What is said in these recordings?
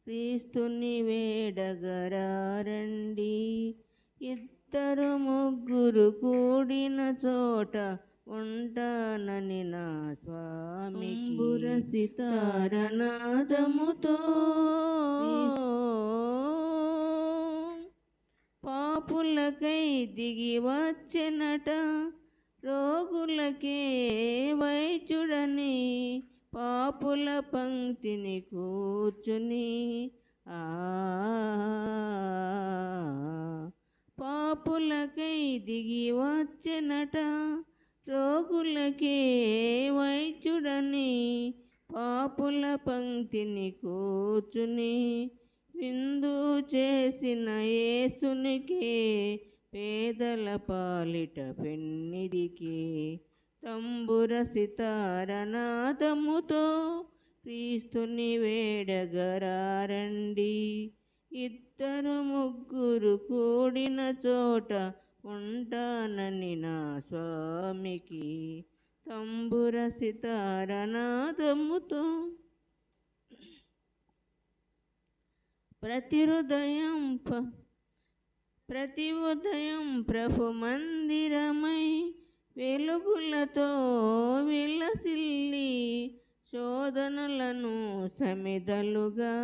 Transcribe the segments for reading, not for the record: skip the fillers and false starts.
క్రీస్తుని వేడగరారండి. ఇద్దరు ముగ్గురు కూడిన చోట ఉంటానని నా స్వామి సితారనాదముతో పాపులకై దిగి వచ్చెనట, రోగులకే వైద్యుడని పాపుల పంక్తిని కూర్చుని పాపులకై దిగి వచ్చెనట, రోగులకే వైద్యుడని పాపుల పంక్తిని కూర్చుని విందు చేసిన యేసునికే పేదల పాలిట పెన్నిదికి తంబుర సితారనాదముతో క్రీస్తుని వేడగరారండి. ఇద్దరు ముగ్గురు కూడిన చోట ఉంటానని నా స్వామికి తంబుర సితారనాదముతో ప్రతి ఉదయం ప్రభు మందిరమై వెలుగులతో విలసిల్లి శోధనలను సమిదలుగా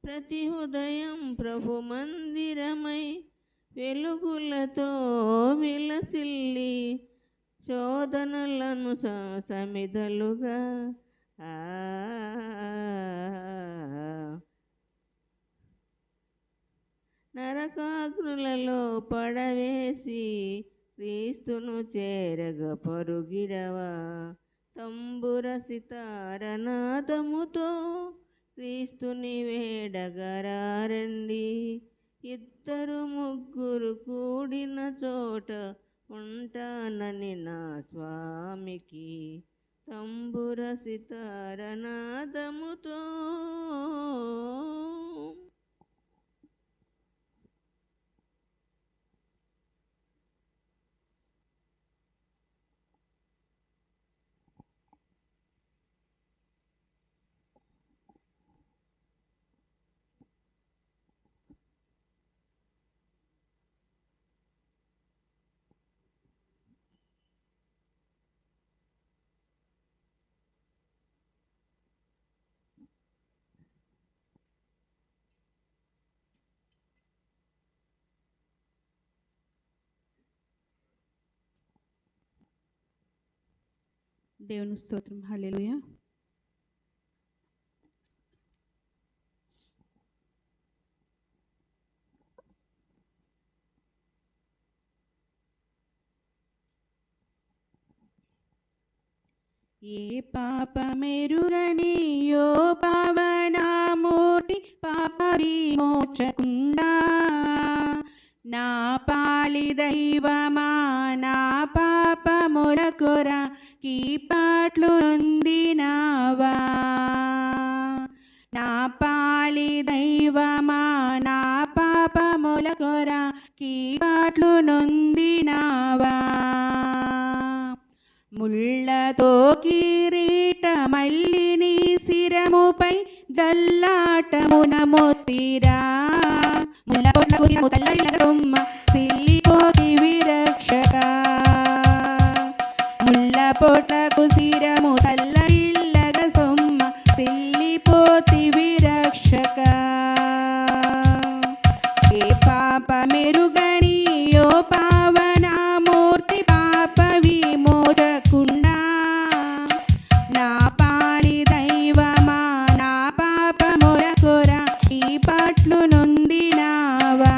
ప్రతి ఉదయం ప్రభు మందిరమై వెలుగులతో విలసిల్లి శోధనలను సమిదలుగా నరకాగ్నులలో పడవేసి క్రీస్తును చేరగ పరుగిడవా తంబుర సితారనాదముతో క్రీస్తుని వేడగరారండి. ఇద్దరు ముగ్గురు కూడిన చోట ఉంటానని నా స్వామికి తంబుర సితారనాదముతో దేవుని స్తోత్రం. హల్లెలూయా. ఏ పాపమెరుగని యో పావనామూర్తి పాప విమోచకుండా నా పాలి దైవమా నా పాపముల కొరకి పాట్లు నొందినావా. నా పాలి దైవమా నా పాపముల కొరకి పాట్లు నొందినావా. ముళ్ళతో కిరీట మల్లిని శిరముపై జల్లాటమున మోతిరా సిల్లిపోతి విరక్షక ముళ్ళ పొట్లకు శిరము తల్లడిల్లగ సొమ్మ సిల్లిపోతి విరక్షక. ఏ పాప మెరుగని యో పావనామూర్తి పాప విమోచకుండా నా పాలి దైవమా నా పాపముల కొరకి పాట్లు నొందినావా.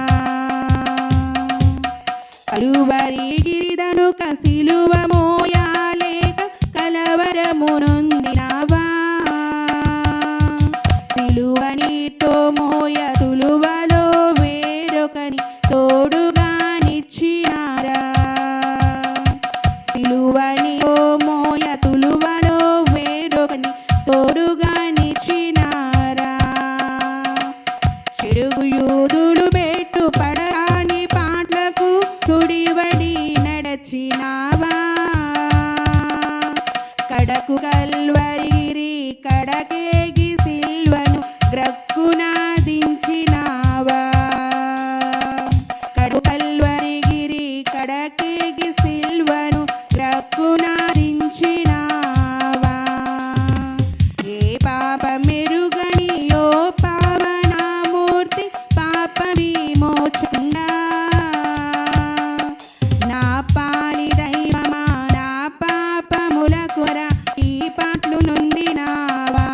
కలువరి గిరిదనుక సిలువ మోయాలేక కలవరము నొందినావా. సిలువ నీతో మోయ తులువలో వేరొకని తోడుగా నిచ్చినారా. సిలువనితో మోయ తులువలో వేరొకని తోడుగా నిచ్చినారా. చెరుగు యూదులు పెట్టు పడరాని పాటలకు తుడివడి నడచినావా. కడకు కల్ కల్వరిగిరి కడకేగి సిల్వను గ్రక్కున దించినావా కడు కల్వరిగిరి కడకేగి సిల్వను గ్రక్కున దించినావా ఏ పాప మెరుగని ఓ పావనామూర్తి పాప విమోచంగా నా పాలి దైవమా నా పాపముల కొర ఈ పాటలు నొందినావా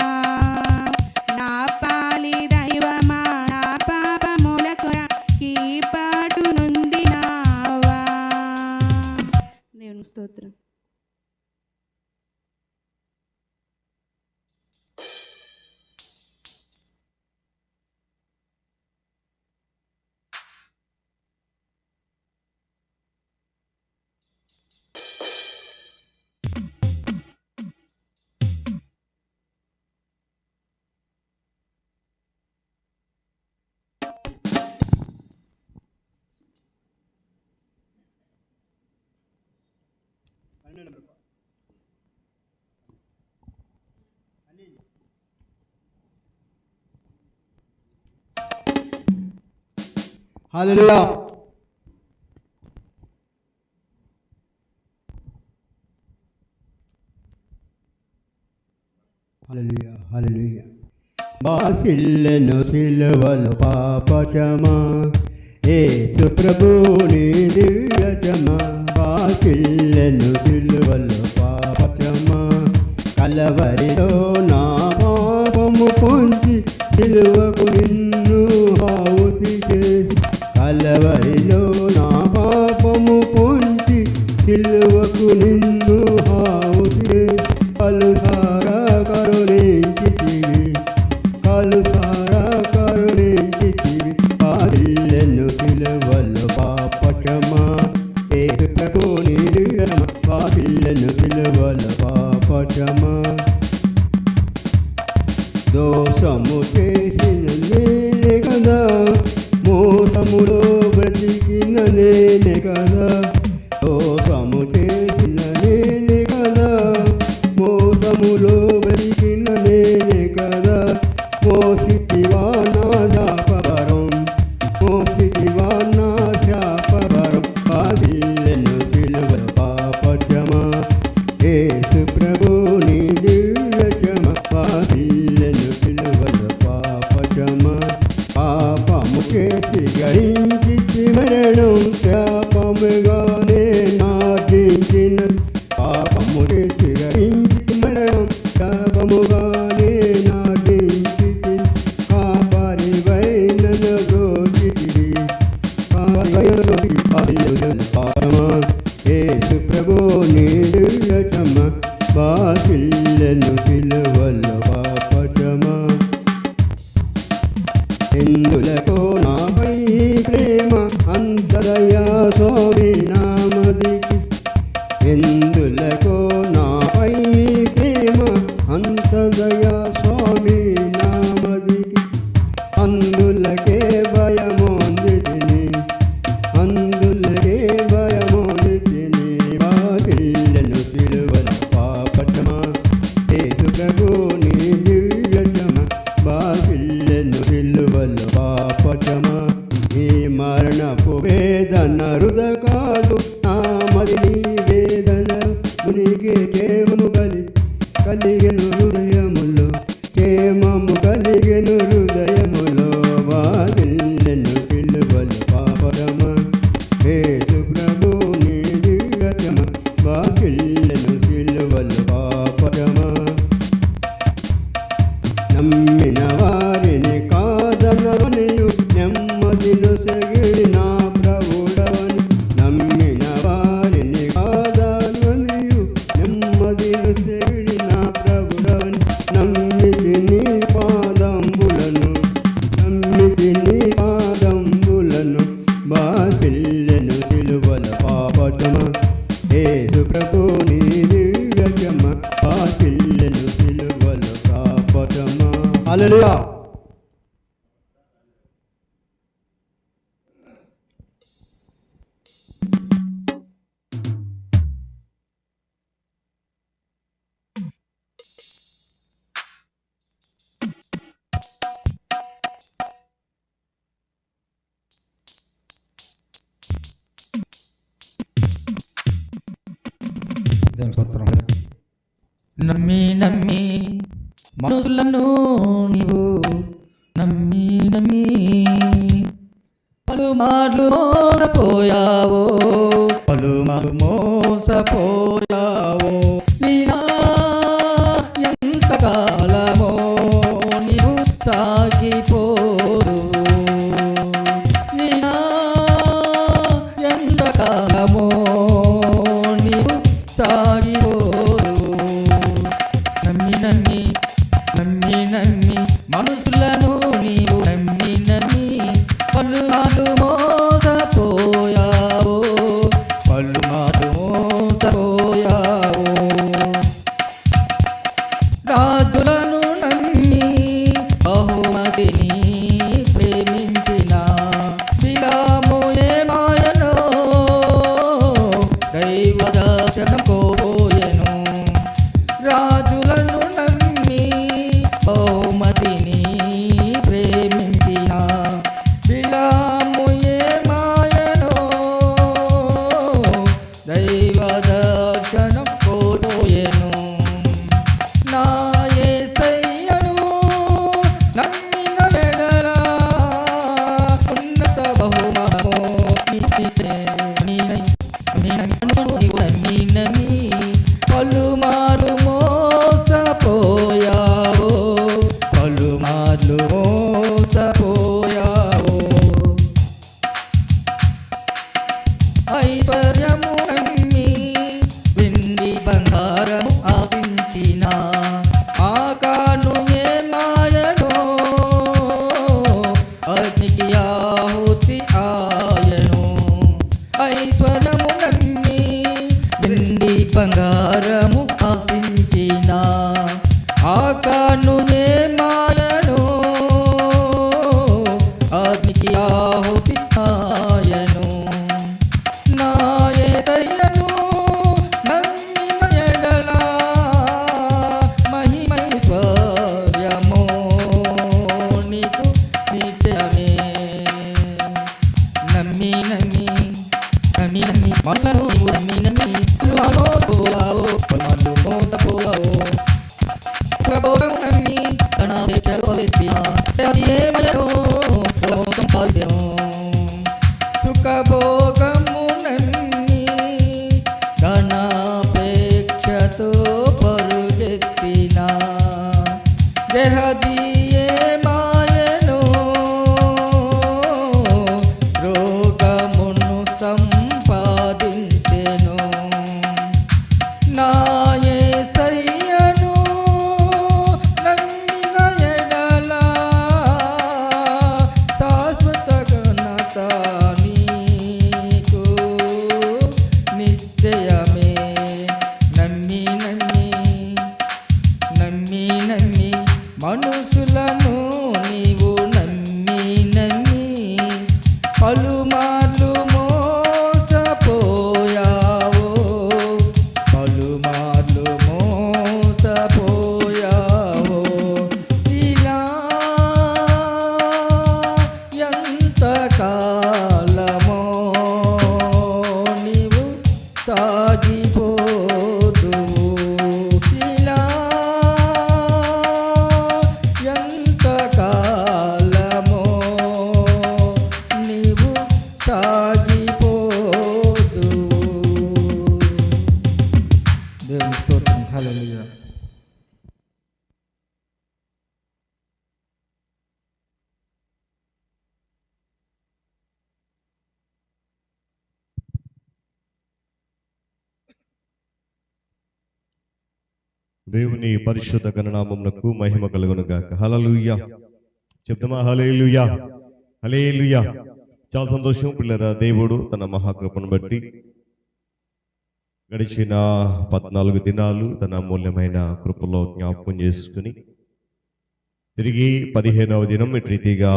నా పాలి దైవమా నా పాపముల కొర ఈ పాటు నొందినావా. దేవుని స్తోత్రం. హల్లెలూయా. హల్లెలూయా హల్లెలూయా. బాసిల్లెను సిలువలు పాపచమా యేసు ప్రభుని దివ్యజమా బాసిల్లెను సిలువలు పాపచమా కలవరిలో నా పాపము పొంచి సిలువకు నిన్ను ఆహుతి చేసి కలవరిలో నా పాపము పొంచి సిలువకు నిన్ను ఆహుతి చేసి కలుసారా కరుణించితివి కలుసారా కరుణించితివి బాసిల్లెను సిలువలు పాపచమా యేసు ప్రభుని దివ్యజమా బాసిల్లెను సిలువలు పాపచమా దోషము చేసిన నేనే కదా మోసములో బ్రతికిన నేనే కదా దోషము చేసిన నేనే కదా మోసములో బ్రతికిన నేనే కదా మోసితివా నా శాపవరం మోసితివా నా శాపవరం బాసిల్లెను సిలువల పాపచమా యేసు ప్రభుని దివ్యజమా బాసిల్లెను సిలువల పాపచమా పాపము చేసి గడించి మరణం శాపముగానే నాటించిన పాపము చేసి గడించి మరణం శాపముగానే నాటించి కాపరివైన గోచితివి పాపమా యేసు ప్రభుని దివ్యజమా బాసిల్లెను సిలువల పాపచమా ఎందులకో నాపై ప్రేమ అంతరయా స్వామి నామదికి ఎందులకో నాపై ప్రేమ అంతదయా స్వామి నామదికి అందులకే భయమొందితిని అందులకే భయమొందితిని బాసిల్లెను సిలువల పాపచమా యేసు ప్రభుని దివ్యజమా బాసిల్లెను సిలువల పాపచమా ఈ మరణపు వేదన రుద కాదు నా మదిని వేదన మునిగే క్షేమము కలిగెను హృదయములో క్షేమము కలిగెను హృదయములో బాసిల్లెను సిలువల పాపచమా యేసు ప్రభుని దివ్యజమా బాసిల్లెను సిలువల పాపచమా నమ్మిన వారిని కాదనవనియు నెమ్మదిను సెగిడి నా ప్రభుడవని నమ్మిన వారిని కాదనవనియు నెమ్మదిను సెగిడి నా ప్రభుడవని నమ్మితి నీ పాదంబులను నమ్మితి నీ పాదంబులను బాసిల్లెను సిలువల పాపచమా యేసు ప్రభుని దివ్యజమా బాసిల్లెను సిలువల పాపచమా. హల్లెలూయా. దేవుని స్తోత్రం. నమ్మి నమ్మి మనసులను నీవు నమ్మి నమ్మి పలుమార్లు మోసపోయావో, పలుమార్లు మోసపోయావో. నీనా ఎంతకాలమో నీవు సాగిపోదు, నీనా ఎంతకాలమో నీవు సాగిపోదు. నమ్మి నమ్మి నమ్మి నమ్మి మనసులను నీవు నమ్మి నమ్మి పలుమార్లు మోసపోయావో, పలుమార్లు మోసపోయావో. రాజులను నమ్మి బహుమతిని ప్రేమించిన విరాము ఏమాయనో, దైవ దర్శనం పోయెను. రాజులను నమ్మి బహుమతిని ప్రేమించిన విరాము ఏమాయనో, దైవ దర్శనం పోయెను. నా యేసయ్యను నమ్మిన ఎడల ఉన్నత బహుమానము నీకే. నమ్మి నమ్మి పలుమార్లు మోసపోయావో, పలుమార్లు మోసపోయావో. ఐశ్వర్యము నమ్మి వెండి బంగారము ఆశించిన ఆకాను ఏమాయనో, అగ్నికి ఆహుతి ఆయను. ఐశ్వర్యము నమ్మి వెండి బంగారము ఆశించిన ఆకాను ఏమాయనో, అగ్నికి ఆహుతి ఆయను. నా యేసయ్యను నమ్మిన ఎడల మహిమైశ్వర్యము నీకు నిత్యమే. నమ్మి నమ్మి నమ్మి నమ్మి మనసులను నీవు నమ్మి నమ్మి మోసపోయావో, పలుమార్లు మోసపోయావో. సుఖభోగము నమ్మి ధనాపేక్షతో వెతికిన అది ఏమయనో, సంపాద్యము. సుఖభోగము నమ్మి ధనాపేక్షతో పరుగెత్తిన గెహజీ ఏమాయనో, రోగమును సంపాదించెను. నా యేసయ్యను నమ్మిన ఎడల శాశ్వత ఘనత నీకు నిశ్చయమే. నమ్మి నమ్మి నమ్మి నమ్మి మనుషులను నీవు నమ్మి నమ్మి పలుమార్లు మోసపోయావో, పలుమార్లు మోసపోయావో. ఇలా ఎంతకాలమో నీవు సాగిపోదువు, ఇలా ఎంతకాలమో నీవు సాగిపోదువు. దేవుని స్తోత్రం. హల్లెలూయా. దేవుని పరిశుద్ధ గణనామమునకు మహిమ కలుగును గాక. హల్లెలూయా చెప్తామా? హల్లెలూయా హల్లెలూయా. చాలా సంతోషం పిల్లరా. దేవుడు తన మహాకృపను బట్టి గడిచిన 14 దినాలు తన అమూల్యమైన కృపలో జ్ఞాపకం చేసుకుని తిరిగి 15వ దినం ఇటు రీతిగా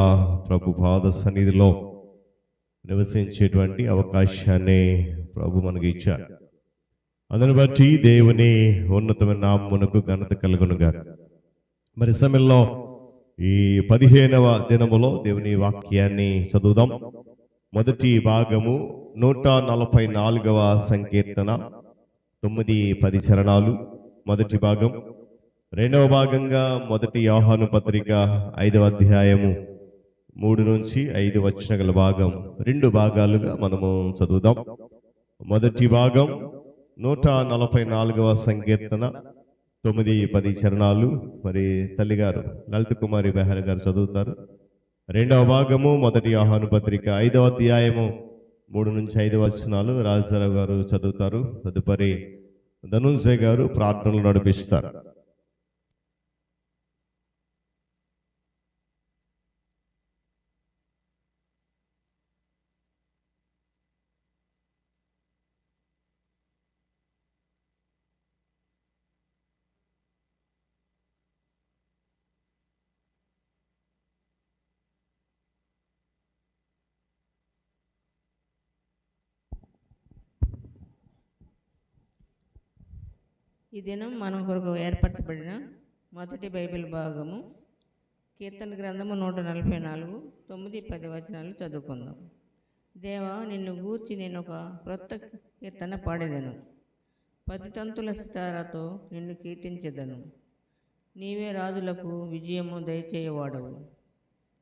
ప్రభు పాద సన్నిధిలో నివసించేటువంటి అవకాశాన్ని ప్రభు మనకి ఇచ్చారు. అందుని బట్టి దేవుని ఉన్నతమైన నామమునకు ఘనత కలుగునుగా. మరి సమయంలో ఈ 15వ దినములో దేవుని వాక్యాన్ని చదువుదాం. మొదటి భాగము 144వ సంకీర్తన 9-10 చరణాలు మొదటి భాగం. రెండవ భాగంగా మొదటి యోహాను పత్రిక 5వ అధ్యాయము 3-5 వచన గల భాగం 2 భాగాలుగా మనము చదువుదాం. మొదటి భాగం 144వ సంకీర్తన 9-10 చరణాలు మరి తల్లిగారు లలిత కుమారి బెహర్ గారు చదువుతారు. రెండవ భాగము మొదటి యోహాను పత్రిక 5వ అధ్యాయము 3-5 వచనాలు రాజారావు గారు చదువుతారు. తదుపరి ధనుంజయ్ గారు ప్రార్థనలు నడిపిస్తారు. ఈ దినం మన కొరకు ఏర్పరచబడిన మొదటి బైబిల్ భాగము కీర్తన గ్రంథము 144 9-10 వచనాలు చదువుకుందాం. దేవా, నిన్ను గూర్చి నేను ఒక క్రొత్త కీర్తన పాడేదను, 10 తంతుల సితారాతో నిన్ను కీర్తించెదను. నీవే రాజులకు విజయము దయచేయవాడవు.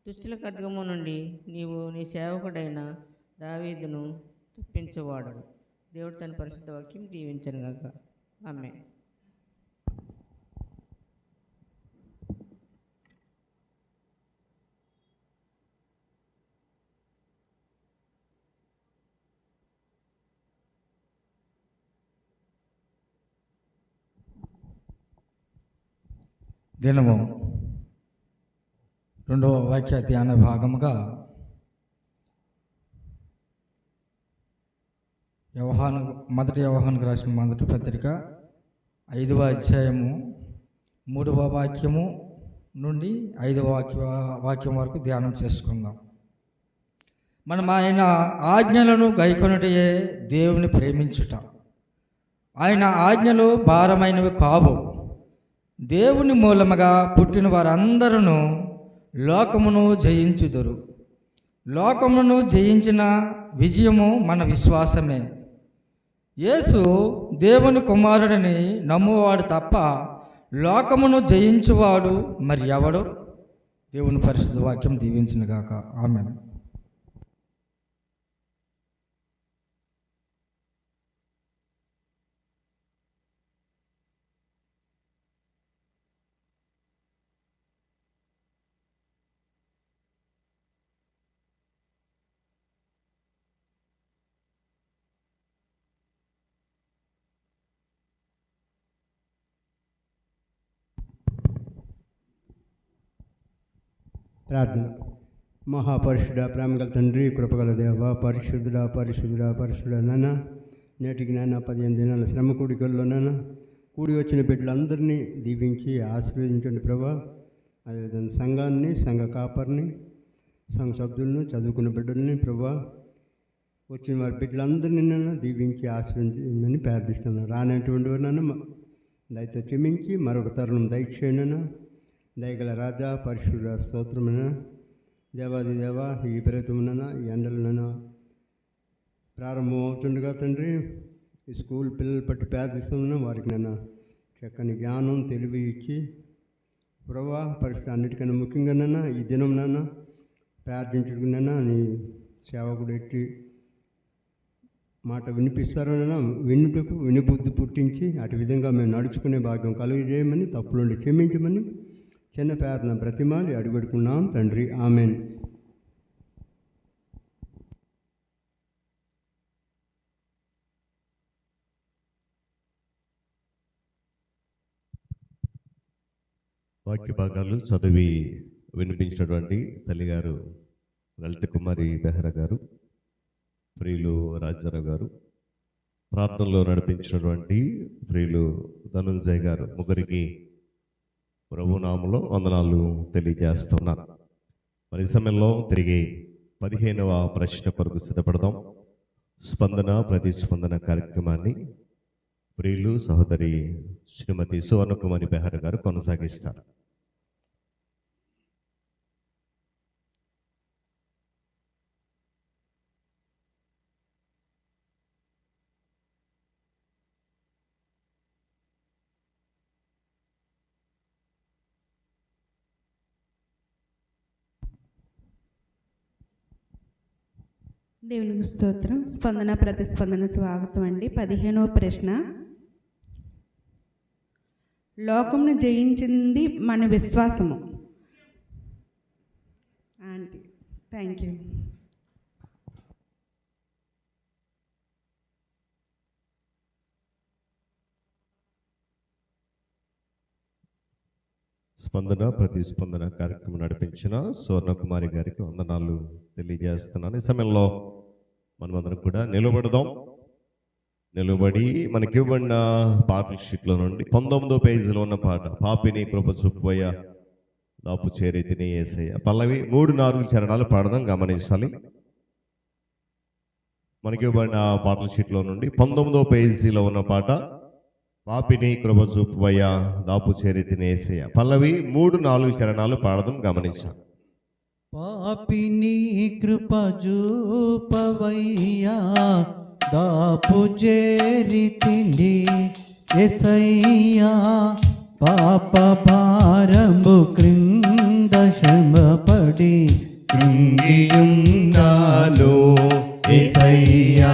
దుష్టుల ఖడ్గము నుండి నీవు నీ సేవకుడైన దావీదును తప్పించేవాడవు. దేవుడు తన పరిశుద్ధ వాక్యం దీవించనుగాక. ఆమేన్. దినము 2వ వాక్య ధ్యాన భాగముగా మొదటి యోహానుకు రాసిన మొదటి పత్రిక 5వ అధ్యాయము 3వ వాక్యము నుండి 5వ వాక్యం వరకు ధ్యానం చేసుకుందాం. మనం ఆయన ఆజ్ఞలను గైకొనుటయే దేవుని ప్రేమించుట. ఆయన ఆజ్ఞలు భారమైనవి కావు. దేవుని మూలముగా పుట్టిన వారందరూ లోకమును జయించుదురు. లోకమును జయించిన విజయము మన విశ్వాసమే. యేసు దేవుని కుమారుడిని నమ్మువాడు తప్ప లోకమును జయించువాడు మరి ఎవడు? దేవుని పరిశుద్ధ వాక్యం దీవించునుగాక. ఆమేన్. ప్రార్థన. మహాపరిశుడ, ప్రేమగల తండ్రి, కృపగల దేవ, పరిశుద్ధుడా పరిశుద్ధుడా పరిశుద్ధుడా నాన్న, నేటికి నాన్న 15 దినాల శ్రమ కూడికల్లో నాన్న కూడి వచ్చిన బిడ్డలందరినీ దీవించి ఆశీర్వదించండి ప్రభా. అదేవిధంగా సంఘాన్ని, సంఘ కాపర్ని, సంఘ సభ్యులను, చదువుకున్న బిడ్డల్ని ప్రభా, వచ్చిన వారి బిడ్డలందరినీ నన్ను దీవించి ఆశీర్వదించమని ప్రార్థిస్తున్నాను. రానటువంటి వారు నన్ను దయతో క్షమించి మరొక తరుణం దయచేయను. దయగల రాజా, పరిశుద్ధ స్తోత్రమున దేవాది దేవ, ఈ విపరీతమున ఈ ఎండలన ప్రారంభం అవుతుండగా తండ్రి, ఈ స్కూల్ పిల్లలు పట్టి ప్రార్థిస్తున్నా వారికి నన్ను చక్కని జ్ఞానం, తెలివి ఇచ్చి ప్రభా పరిశుద్ధ అన్నిటికన్నా ముఖ్యంగా నన్న ఈ దినం నాన్న ప్రార్థించుకున్నా నీ సేవకుడు ఎట్టి మాట వినిపిస్తారో వినుటకు వినిబుద్ధి పుట్టించి అటు విధంగా మేము నడుచుకునే భాగ్యం కలుగజేయమని, తప్పులుండి క్షమించమని చిన్న ప్రార్థన బ్రతిమాలి అడుగుడుకున్నాం తండ్రి. ఆమెన్. వాక్య భాగాలు చదివి వినిపించినటువంటి తల్లిగారు లలిత కుమారి బెహ్రా గారు, ప్రియులు రాజారావు గారు, ప్రార్థనలో నడిపించినటువంటి ప్రియులు ధనుంజయ్ గారు, ముగ్గురికి ప్రభునామములో వందనాలు తెలియజేస్తున్నాను. మరి ఈ సమయంలో తిరిగి 15వ ప్రశ్న కొరకు సిద్ధపడదాం. స్పందన ప్రతిస్పందన కార్యక్రమాన్ని ప్రియులు సహోదరి శ్రీమతి సువర్ణకుమారి బెహర్ గారు కొనసాగిస్తారు. దేవునికి స్తోత్రం. స్పందన ప్రతిస్పందన స్వాగతం అండి. 15వ ప్రశ్న, లోకంను జయించింది మన విశ్వాసము. Aunty thank you. స్పందన ప్రతిస్పందన కార్యక్రమం నడిపించిన స్వర్ణకుమారి గారికి వందనాలు తెలియజేస్తున్నాను. ఈ సమయంలో మనమందరం కూడా నిలబడదాం. నిలబడి మనకి ఇవ్వబడిన పాటల షీట్లో నుండి 19వ పేజీలో ఉన్న పాట, పాపిని కృప చూపువయ్య దాపు చేరితిని యేసయ్య. పల్లవి 3-4 చరణాలు పాడదాం, గమనించాలి. మనకి ఇవ్వబడిన పాటల షీట్లో నుండి 19వ పేజీలో ఉన్న పాట, పాపిని కృప చూపువయ్య దాపు చేరితిని యేసయ్య. పల్లవి 3-4 చరణాలు పాడదాం, గమనించాలి. పాపిని కృప చూపవయ్యా దాపు చేరితిని యేసయ్యా. పాప భారము క్రింద శ్రమపడి కృంగియున్నాను యేసయ్యా.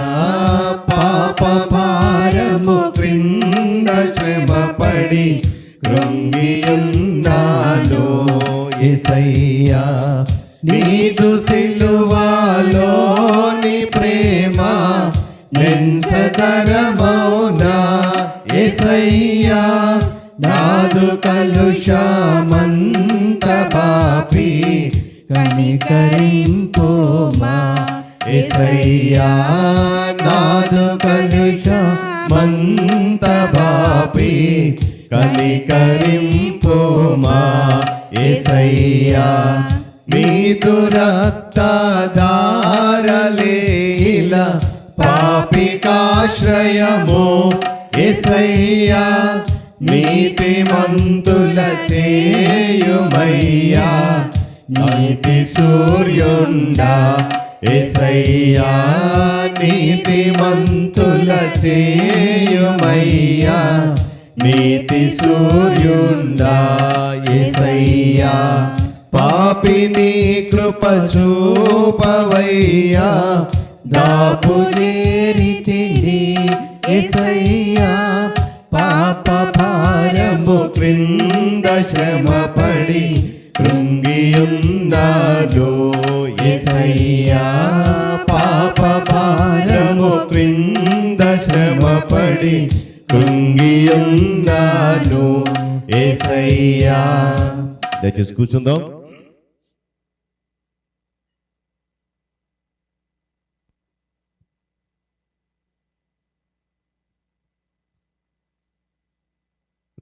పాప భారము క్రింద శ్రమపడి కృంగియున్నాను యేసయ్యా. నీదు సిలువలోని ప్రేమ నెంచదరమౌనా యేసయ్యా. నాదు కలుషమంత బాపి కనికరింపుమా యేసయ్యా. నాదు కలుషమంత బాపి కనికరింపుమా యేసయ్యా. నీదు రక్తధారలేల పాపికాశ్రయము యేసయ్యా. నీతిమంతుల చేయుమయ్యా నీతి సూర్యుండా యేసయ్యా. నీతిమంతుల చేయుమయ్యా నీతి సూర్యుండా యేసయ్యా. పాపిని కృప చూపవయ్యా దాపు చేరితిని యేసయ్యా. పాప భారము క్రింద శ్రమపడి కృంగియున్నాను యేసయ్యా. పాప భారము క్రింద శ్రమపడి కృంగియున్నాను యేసయ్యా. దయచేసి కూర్చుందాం.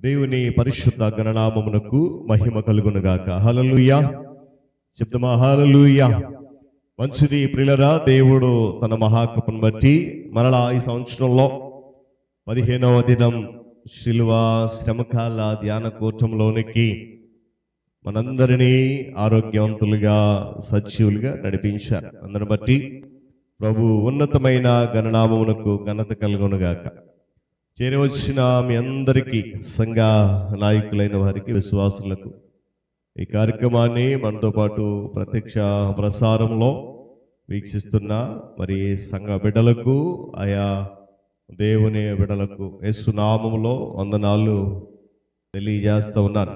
దేవుని పరిశుద్ధ గణనామమునకు మహిమ కలుగునుగాక. హల్లెలూయా చెప్తామా? హల్లెలూయా. మంచిది ప్రియులరా, దేవుడు తన మహాకృపను బట్టి మరలా ఈ సంవత్సరంలో 15వ దినం శిలువ శ్రమకాల ధ్యాన కూటంలోనికి మనందరినీ ఆరోగ్యవంతులుగా సజీవులుగా నడిపించారు. అందరిని బట్టి ప్రభు ఉన్నతమైన గణనామమునకు ఘనత కలుగునుగాక. చేరవచ్చిన మీ అందరికీ, సంఘ నాయకులైన వారికి, విశ్వాసులకు, ఈ కార్యక్రమాన్ని మనతో పాటు ప్రత్యక్ష ప్రసారంలో వీక్షిస్తున్న మరి సంఘ బిడ్డలకు, ఆయా దేవుని బిడ్డలకు యేసు నామములో వందనాలు తెలియజేస్తూ ఉన్నాను.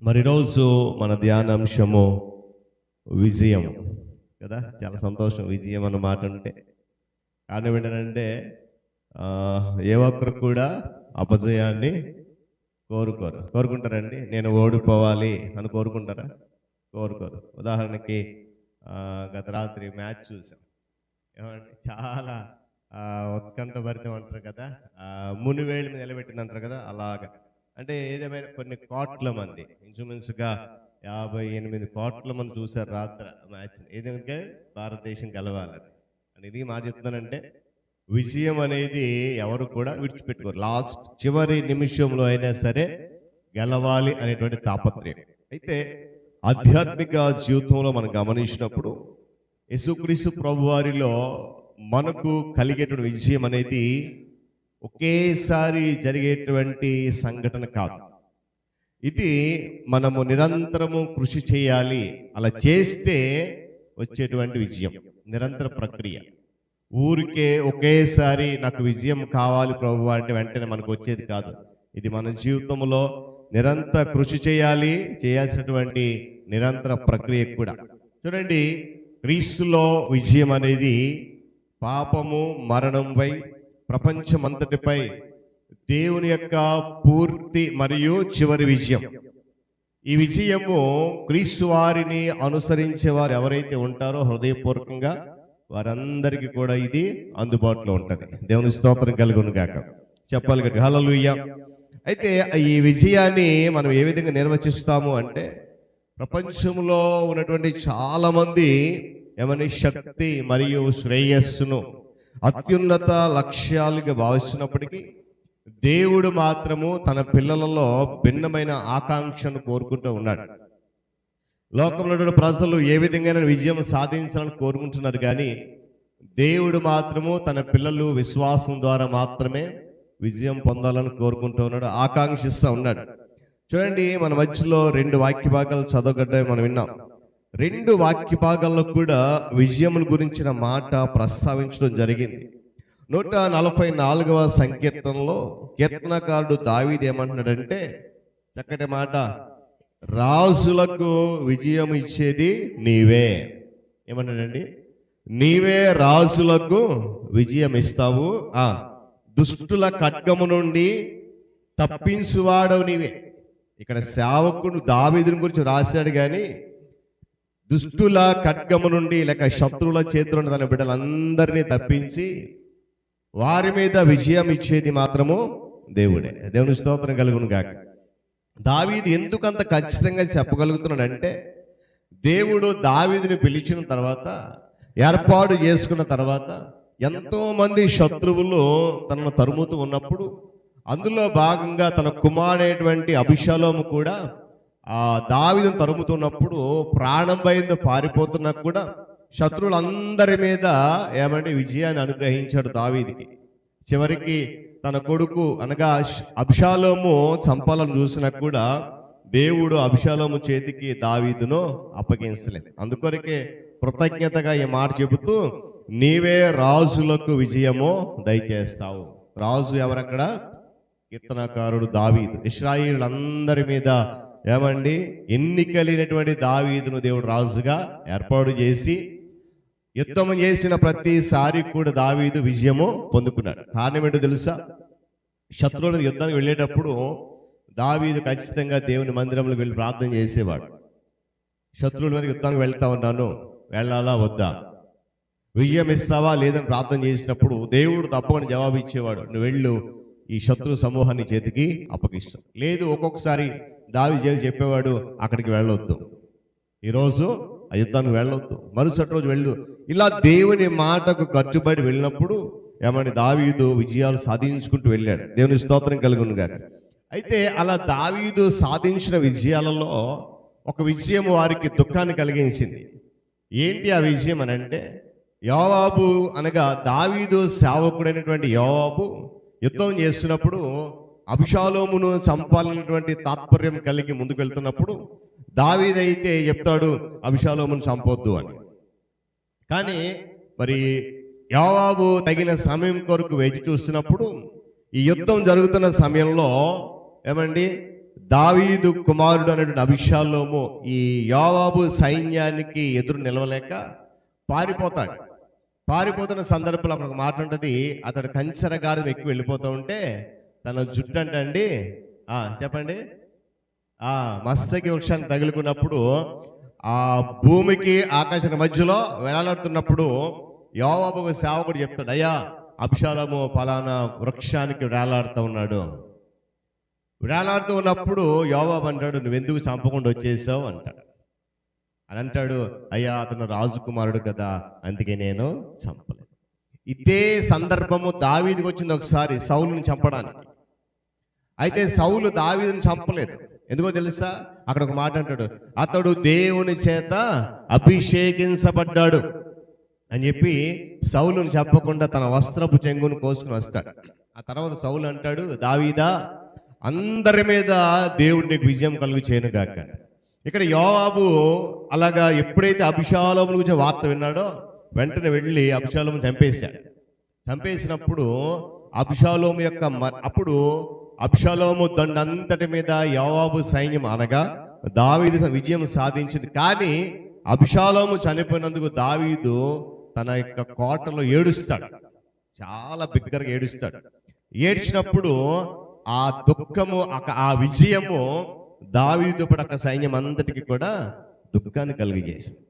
మరి ఈరోజు మన ధ్యానాంశము విజయం కదా. చాలా సంతోషం విజయం అన్న మాట అంటే. కారణం ఏంటంటే ఏ ఒక్కరు కూడా అపజయాన్ని కోరుకుంటారండి. నేను ఓడిపోవాలి అని కోరుకుంటారా? కోరుకోరు. ఉదాహరణకి గత రాత్రి మ్యాచ్ చూసాం. ఏమంటే చాలా ఉత్కంఠభరితం అంటారు కదా, మునివేళ్ళ మీద నిలబెట్టింది అంటారు కదా, అలాగా. అంటే ఏదేమైనా కొన్ని కోట్ల మంది, ఇంచుమించుగా 58 కోట్ల మంది చూశారు రాత్రి మ్యాచ్. ఏదంటే భారతదేశం గెలవాలని. అని ఇది మాట చెప్తున్నానంటే, విజయం అనేది ఎవరు కూడా విడిచిపెట్టుకోరు. లాస్ట్ చివరి నిమిషంలో అయినా సరే గెలవాలి అనేటువంటి తాపత్రయం. అయితే ఆధ్యాత్మిక జీవితంలో మనం గమనించినప్పుడు యేసుక్రీస్తు ప్రభువారిలో మనకు కలిగేటువంటి విజయం అనేది ఒకేసారి జరిగేటువంటి సంఘటన కాదు. ఇది మనము నిరంతరము కృషి చేయాలి. అలా చేస్తే వచ్చేటువంటి విజయం, నిరంతర ప్రక్రియ. ఊరికే ఒకేసారి నాకు విజయం కావాలి ప్రభువా అంటే వెంటనే మనకు వచ్చేది కాదు. ఇది మన జీవితంలో నిరంతర కృషి చేయాల్సినటువంటి నిరంతర ప్రక్రియ కూడా. చూడండి, క్రీస్తులో విజయం అనేది పాపము మరణంపై ప్రపంచమంతటిపై దేవుని యొక్క పూర్తి మరియు చివరి విజయం. ఈ విజయము క్రీస్తు వారిని అనుసరించే వారు ఎవరైతే ఉంటారో హృదయపూర్వకంగా వారందరికీ కూడా ఇది అందుబాటులో ఉంటుంది. దేవుని స్తోత్రం కలుగును గాక. చెప్పాలి గట్టిగా హల్లెలూయా. అయితే ఈ విజయాన్ని మనం ఏ విధంగా నిర్వచిస్తాము అంటే, ప్రపంచంలో ఉన్నటువంటి చాలామంది ఏమని శక్తి మరియు శ్రేయస్సును అత్యున్నత లక్ష్యాలుగా భావిస్తున్నప్పటికీ దేవుడు మాత్రము తన పిల్లలలో భిన్నమైన ఆకాంక్షను కోరుకుంటూ ఉన్నాడు. లోకంలో ప్రజలు ఏ విధంగా విజయం సాధించాలని కోరుకుంటున్నారు, కానీ దేవుడు మాత్రము తన పిల్లలు విశ్వాసం ద్వారా మాత్రమే విజయం పొందాలని కోరుకుంటూ ఉన్నాడు, ఆకాంక్షిస్తూ ఉన్నాడు. చూడండి, మన మధ్యలో 2 వాక్య భాగాలు చదవగడ్డ మనం విన్నాం. 2 వాక్య భాగాల్లో కూడా విజయం గురించిన మాట ప్రస్తావించడం జరిగింది. 144వ సంకీర్తనలో కీర్తనకారుడు దావీదు ఏమంటున్నాడంటే, చక్కటి మాట, రాజులకు విజయం ఇచ్చేది నీవే. ఏమన్నాడండి? నీవే రాజులకు విజయం ఇస్తావు, దుష్టుల ఖడ్గము నుండి తప్పించువాడవు నీవే. ఇక్కడ సేవకుడు దావీదుని గురించి రాశాడు, కానీ దుష్టుల ఖడ్గము నుండి లేక శత్రువుల చేతుల తన బిడ్డలందరినీ తప్పించి వారి మీద విజయం ఇచ్చేది మాత్రము దేవుడే. దేవుని స్తోత్రం కలుగును గాక. దావీదు ఎందుకు అంత ఖచ్చితంగా చెప్పగలుగుతున్నాడంటే, దేవుడు దావీదుని పిలిచిన తర్వాత, ఏర్పాటు చేసుకున్న తర్వాత, ఎంతో మంది శత్రువులు తనను తరుముతూ ఉన్నప్పుడు, అందులో భాగంగా తన కుమారుడైనటువంటి అభిషాలోము కూడా దావీదును తరుముతున్నప్పుడు ప్రాణం భయంతో పారిపోతున్నా కూడా శత్రువులందరి మీద ఏమంటే విజయాన్ని అనుగ్రహించాడు దావీదుకి. చివరికి తన కొడుకు అనగా అభిషాలోము చంపాలని చూసినా కూడా దేవుడు అభిషాలోము చేతికి దావీదును అప్పగించలేదు. అందుకొరకే కృతజ్ఞతగా ఈ మాట చెబుతూ, నీవే రాజులకు విజయము దయచేస్తావు. రాజు ఎవరక్కడ? కీర్తనకారుడు దావీదు. ఇశ్రాయేలులందరి మీద ఏమండి ఎన్నికలినటువంటి దావీదును దేవుడు రాజుగా ఏర్పాటు చేసి యుద్ధం చేసిన ప్రతిసారి కూడా దావీదు విజయము పొందుకున్నాడు. కారణం ఏంటో తెలుసా? శత్రువుల యుద్ధానికి వెళ్ళేటప్పుడు దావీదు ఖచ్చితంగా దేవుని మందిరంలోకి వెళ్ళి ప్రార్థన చేసేవాడు. శత్రువుల మీద యుద్ధానికి వెళ్తా ఉన్నాను, వెళ్ళాలా వద్దా, విజయం ఇస్తావా లేదని ప్రార్థన చేసినప్పుడు దేవుడు తప్పకుండా జవాబు ఇచ్చేవాడు, నువ్వు వెళ్ళు, ఈ శత్రు సమూహాన్ని చేతికి అప్పగిస్తావు. లేదు, ఒక్కొక్కసారి దావీదు చెప్పేవాడు, అక్కడికి వెళ్ళొద్దు, ఈరోజు ఆ యుద్ధానికి వెళ్ళొద్దు, మరుసటి రోజు వెళ్ళు. ఇలా దేవుని మాటకు కట్టుబడి వెళ్ళినప్పుడు ఏమని దావీదు విజయాలు సాధించుకుంటూ వెళ్ళాడు. దేవుని స్తోత్రం కలుగును గాక. అయితే అలా దావీదు సాధించిన విజయాలలో ఒక విజయం వారికి దుఃఖాన్ని కలిగించింది. ఏంటి ఆ విజయం అని అంటే, యోవాబు అనగా దావీదు సేవకుడైనటువంటి యోవాబు యుద్ధం చేస్తున్నప్పుడు అభిషాలోమును చంపాలనేటువంటి తాత్పర్యం కలిగి ముందుకు వెళ్తున్నప్పుడు దావీదైతే చెప్తాడు అభిషాలోమును చంపొద్దు అని. కానీ మరి యోవాబు తగిన సమయం కొరకు వేచి చూస్తున్నప్పుడు ఈ యుద్ధం జరుగుతున్న సమయంలో ఏమండి దావీదు కుమారుడు అనేటువంటి అభిషాలోము ఈ యోవాబు సైన్యానికి ఎదురు నిలవలేక పారిపోతాడు. పారిపోతున్న సందర్భంలో అప్పుడు ఒక మాట ఉంటుంది, అతడు కంచెరగాడి ఎక్కి వెళ్ళిపోతూ ఉంటే తన జుట్టు అండి చెప్పండి మస్తకి వృక్షాన్ని తగులుకున్నప్పుడు ఆ భూమికి ఆకాశానికి మధ్యలో వేలాడుతున్నప్పుడు యోవాబు సేవకుడు చెప్తాడు, అయ్యా అభిషాలోము పలానా వృక్షానికి వేలాడుతూ ఉన్నాడు. వేలాడుతూ ఉన్నప్పుడు యోవాబు అంటాడు, నువ్వెందుకు చంపకుండా వచ్చేసావు అంటాడు. అని అంటాడు, అయ్యా అతను రాజకుమారుడు కదా, అందుకే నేను చంపలేదు. ఇదే సందర్భము దావీదుకి వచ్చింది ఒకసారి సౌలుని చంపడానికి. అయితే సౌలు దావీదుని చంపలేదు. ఎందుకో తెలుసా? అక్కడ ఒక మాట అంటాడు, అతడు దేవుని చేత అభిషేకించబడ్డాడు అని చెప్పి సౌలుని చెప్పకుండా తన వస్త్రపు చెంగును కోసుకుని వస్తాడు. ఆ తర్వాత సౌలు అంటాడు, దావీదా అందరి మీద దేవుడు నీకు విజయం కలుగు చేయను గాక. ఇక్కడ యోవాబు అలాగా ఎప్పుడైతే అభిషాలోము గురించి వార్త విన్నాడో వెంటనే వెళ్ళి అభిషాలోము చంపేశాడు. చంపేసినప్పుడు అభిషాలోము యొక్క అప్పుడు అభిషాలోము దండంతటి మీద యోవాబు సైన్యం అనగా దావీదు విజయం సాధించింది. కానీ అభిషాలోము చనిపోయినందుకు దావీదు తన యొక్క కోటలో ఏడుస్తాడు, చాలా బిగ్గరగా ఏడుస్తాడు. ఏడ్చినప్పుడు ఆ దుఃఖము ఆ విజయము దావీదు పడక సైన్యం అంతటికి కూడా దుఃఖాన్ని కలిగజేసింది.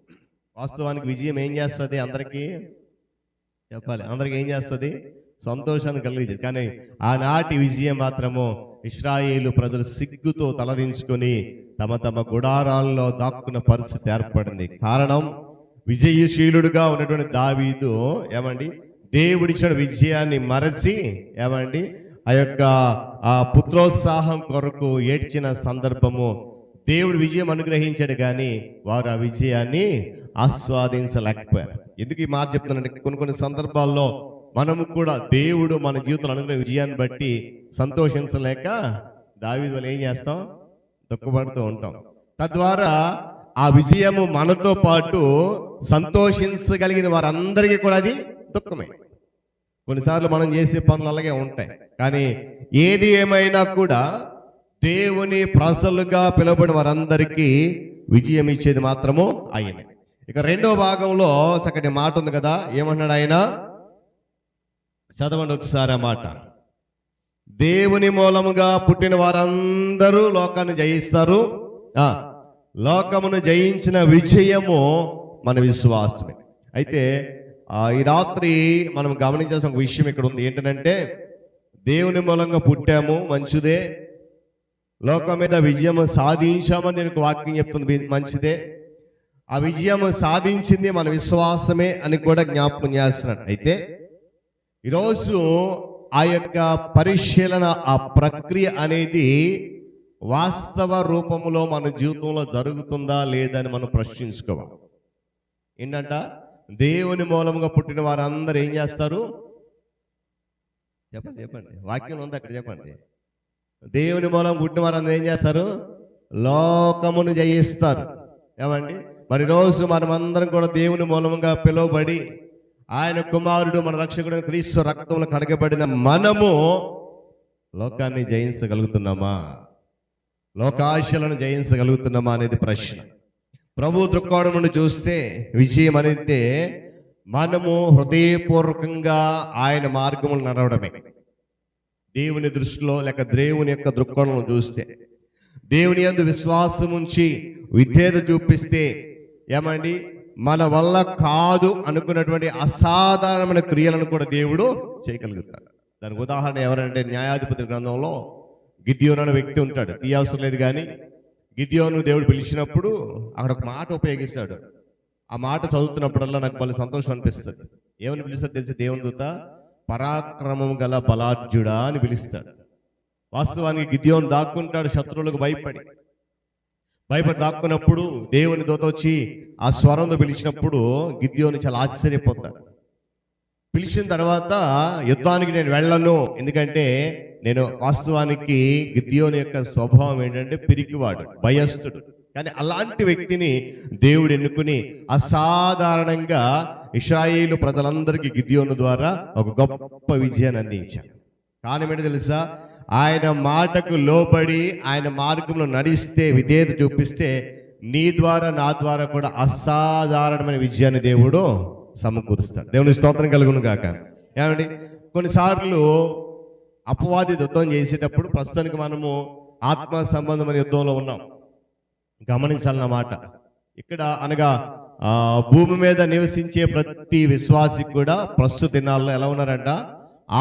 వాస్తవానికి విజయం ఏం చేస్తుంది? అందరికీ చెప్పాలి, అందరికి ఏం చేస్తుంది? సంతోషాన్ని కలిగజేస్తుంది. కానీ ఆనాటి విజయం మాత్రము ఇశ్రాయేలు ప్రజలు సిగ్గుతో తలదించుకొని తమ తమ గుడారాల్లో దాక్కున్న పరిస్థితి ఏర్పడింది. కారణం, విజయశీలుడుగా ఉన్నటువంటి దావీదు ఏమండి దేవుడిచ్చిన విజయాన్ని మరచి ఏమండి ఆ యొక్క పుత్రోత్సాహం కొరకు ఏడ్చిన సందర్భము. దేవుడు విజయం అనుగ్రహించాడు కానీ వారు ఆ విజయాన్ని ఆస్వాదించలేకపోయారు. ఎందుకు ఈ మాట చెప్తున్నానంటే, కొన్ని సందర్భాల్లో మనము కూడా దేవుడు మన జీవితంలో అనుగ్రహించిన విజయాన్ని బట్టి సంతోషించలేక దావీదు వల్ల ఏం చేస్తాం? దుఃఖపడుతూ ఉంటాం. తద్వారా ఆ విజయము మనతో పాటు సంతోషించగలిగిన వారందరికీ కూడా అది దుఃఖమే. కొన్నిసార్లు మనం చేసే పనులు అలాగే ఉంటాయి. కానీ ఏది ఏమైనా కూడా దేవుని ప్రజలుగా పిలువబడిన వారందరికీ విజయం ఇచ్చేది మాత్రము ఆయనే. ఇక రెండో భాగంలో చక్కటి మాట ఉంది కదా, ఏమన్నాడు ఆయన? చదవండి ఒకసారి ఆ మాట. దేవుని మూలముగా పుట్టిన వారందరూ లోకాన్ని జయిస్తారు, లోకమును జయించిన విజయము మన విశ్వాసమే. అయితే ఈ రాత్రి మనం గమనించాల్సిన ఒక విషయం ఇక్కడ ఉంది. ఏంటంటే, దేవుని మూలంగా పుట్టాము, మంచిదే. లోకం మీద విజయం సాధించామని నేను వాక్యం చెప్తుంది, మంచిదే. ఆ విజయం సాధించింది మన విశ్వాసమే అని కూడా జ్ఞాపకం చేస్తున్నాడు. అయితే ఈరోజు ఆ యొక్క పరిశీలన, ఆ ప్రక్రియ అనేది వాస్తవ రూపంలో మన జీవితంలో జరుగుతుందా లేదని మనం ప్రశ్నించుకోవాలి. ఏంటంట, దేవుని మూలంగా పుట్టిన వారందరూ ఏం చేస్తారు? చెప్పండి చెప్పండి, వాక్యం ఉంది అక్కడ, చెప్పండి. దేవుని మూలం పుట్టిన వారందరూ ఏం చేస్తారు? లోకమును జయిస్తారు. ఏమండి, మరి రోజు మనమందరం కూడా దేవుని మూలంగా పిలువబడి ఆయన కుమారుడు మన రక్షకుడు క్రీస్తు రక్తంలో కడగబడిన మనము లోకాన్ని జయించగలుగుతున్నామా? లోకాశలను జయించగలుగుతున్నామా అనేది ప్రశ్న. ప్రభు దృక్కోణం నుండి చూస్తే విజయం అంటే మనము హృదయపూర్వకంగా ఆయన మార్గములు నడవడమే. దేవుని దృష్టిలో లేక దేవుని యొక్క దృక్కోణం చూస్తే, దేవుని యందు విశ్వాసం ఉంచి విధేయత చూపిస్తే ఏమండి మన వల్ల కాదు అనుకున్నటువంటి అసాధారణమైన క్రియలను కూడా దేవుడు చేయగలుగుతాడు. దానికి ఉదాహరణ ఎవరంటే, న్యాయాధిపతి గ్రంథంలో గిద్యోను అనే వ్యక్తి ఉంటాడు. తీయవసరం లేదు కానీ గిద్యోను దేవుడు పిలిచినప్పుడు అక్కడ ఒక మాట ఉపయోగిస్తాడు. ఆ మాట చదువుతున్నప్పుడల్లా నాకు మళ్ళీ సంతోషం అనిపిస్తుంది. ఏమని పిలుస్తాడు తెలిసి? దేవుని దూత పరాక్రమం గల బలాఢ్యుడా అని పిలుస్తాడు. వాస్తవానికి గిద్యోను దాక్కుంటాడు శత్రువులకు భయపడి దాక్కున్నప్పుడు దేవుని దూత వచ్చి ఆ స్వరంతో పిలిచినప్పుడు గిద్యోను చాలా ఆశ్చర్యపోతాడు. పిలిచిన తర్వాత యుద్ధానికి నేను వెళ్ళను, ఎందుకంటే నేను వాస్తవానికి గిద్యోను యొక్క స్వభావం ఏంటంటే పిరికివాడు, భయస్థుడు. కానీ అలాంటి వ్యక్తిని దేవుడు ఎన్నుకుని అసాధారణంగా ఇశ్రాయేలు ప్రజలందరికీ గిద్యోను ద్వారా ఒక గొప్ప విజయాన్ని అందించాడు. కారణం ఏంటో తెలుసా? ఆయన మాటకు లోబడి ఆయన మార్గంలో నడిస్తే, విధేయత చూపిస్తే నీ ద్వారా నా ద్వారా కూడా అసాధారణమైన విజయాన్ని దేవుడు సమకూరుస్తాడు. దేవుని స్తోత్రం కలుగును గాక. ఏమండి, కొన్నిసార్లు అపవాది యుద్ధం చేసేటప్పుడు, ప్రస్తుతానికి మనము ఆత్మ సంబంధమైన యుద్ధంలో ఉన్నాం, గమనించాలన్నమాట. ఇక్కడ అనగా భూమి మీద నివసించే ప్రతి విశ్వాసి కూడా ప్రస్తుత దినాల్లో ఎలా ఉన్నారంట?